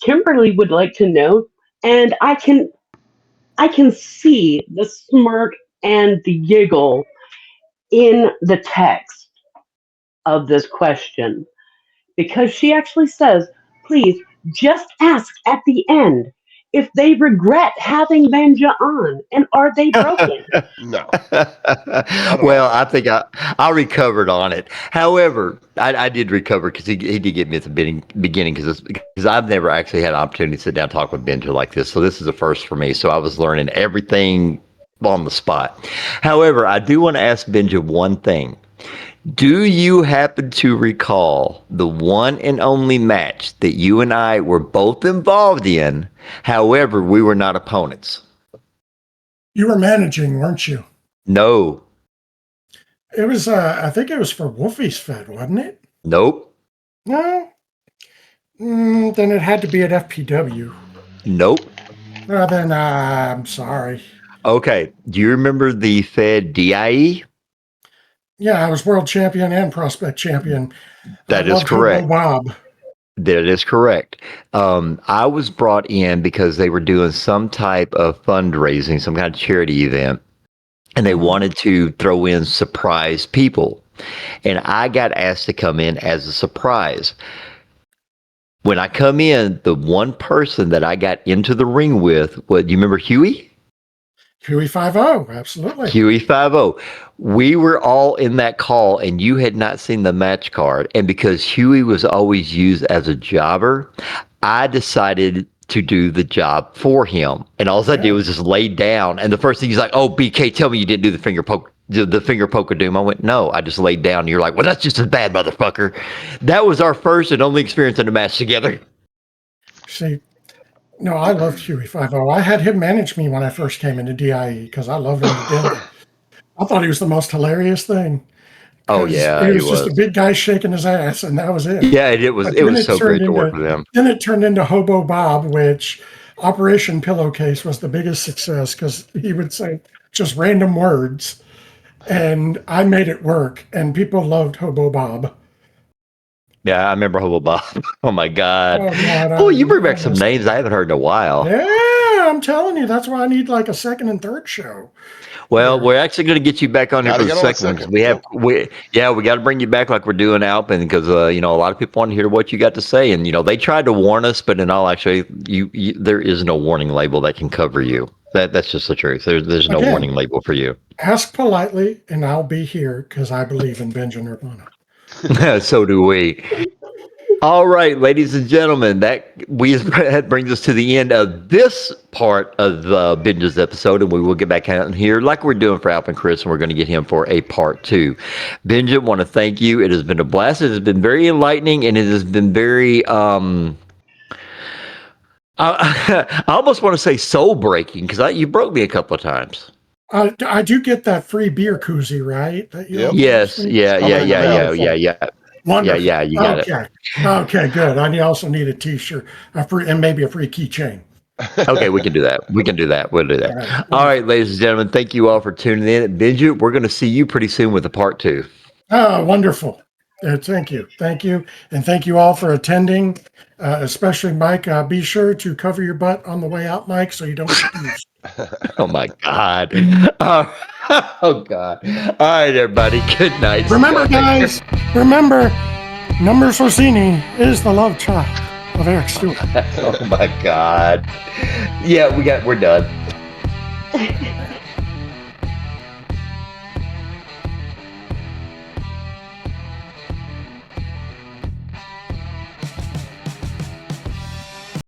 Kimberly would like to know, and I can see the smirk and the giggle in the text of this question because she actually says, please just ask at the end if they regret having Benja on and are they broken? No, not at Well, all. I think I recovered on it. However, I did recover because he did get me at the beginning because I've never actually had an opportunity to sit down and talk with Benja like this. So this is a first for me. So I was learning everything on the spot. However, I do want to ask Benja one thing. Do you happen to recall the one and only match that you and I were both involved in? However, we were not opponents. you were managing, weren't you? No. It was, I think it was for Wolfie's Fed, wasn't it? Nope. No? Then it had to be at FPW. Nope. Then I'm sorry. Okay. Do you remember the Fed DIE? Yeah, I was world champion and prospect champion. I That is loved Hobo correct. Bob. That is correct. I was brought in because they were doing some type of fundraising, some kind of charity event, and they Mhm. wanted to throw in surprise people. And I got asked to come in as a surprise. When I come in, the one person that I got into the ring with, what do you remember Huey? Huey 5-0, absolutely. Huey 50. We were all in that call and you had not seen the match card. And because Huey was always used as a jobber, I decided to do the job for him. And all I did Yeah. was just lay down. And the first thing he's like, "Oh, BK, tell me you didn't do the finger poke of doom." I went, "No, I just laid down." And you're like, "Well, that's just as bad, motherfucker." That was our first and only experience in a match together. See, no, I loved Huey 5-0. I had him manage me when I first came into DIE because I loved him to death. I thought he was the most hilarious thing Oh because yeah, he he was just a was. big guy shaking his ass, and that was it. Yeah, it was But it was so great to work with him. then it turned into Hobo Bob, which Operation Pillowcase was the biggest success because he would say just random words, and I made it work, and people loved Hobo Bob. Yeah, I remember Hobo Bob. Oh my God. Oh God, Boy, you bring I back some miss names I haven't heard in a while. Yeah, I'm telling you, that's why I need like a second and third show. Well, Where we're actually going to get you back on here Gotta for the get on a second one because second. Yep. we got to bring you back like we're doing Alpin because a lot of people want to hear what you got to say, and they tried to warn us, but in all actually, you there is no warning label that can cover you. That's just the truth. There's no Again, warning label for you. Ask politely, and I'll be here because I believe in Benja Nirvana. So do we. All right, ladies and gentlemen, that brings us to the end of this part of Benja's episode, and we will get back out in here like we're doing for Alp and Chris, and we're going to get him for a part 2. Benja, want to thank you. It has been a blast. It has been very enlightening, and it has been very I almost want to say soul breaking because you broke me a couple of times. I do get that free beer koozie, right? Yes. Yeah. Wonderful. Yeah, you got it. Okay, good. I also need a T-shirt, and maybe a free keychain. Okay, we can do that. We'll do that. All right, ladies and gentlemen, thank you all for tuning in. Benja, we're going to see you pretty soon with a part 2. Oh, wonderful. Thank you. And thank you all for attending, especially Mike. Be sure to cover your butt on the way out, Mike, so you don't confuse. Oh, my God. Oh, God. All right, everybody. Good night. Remember, guys, Numbers Rossini is the love child of Eric Stewart. Oh, my God. Yeah, we're done.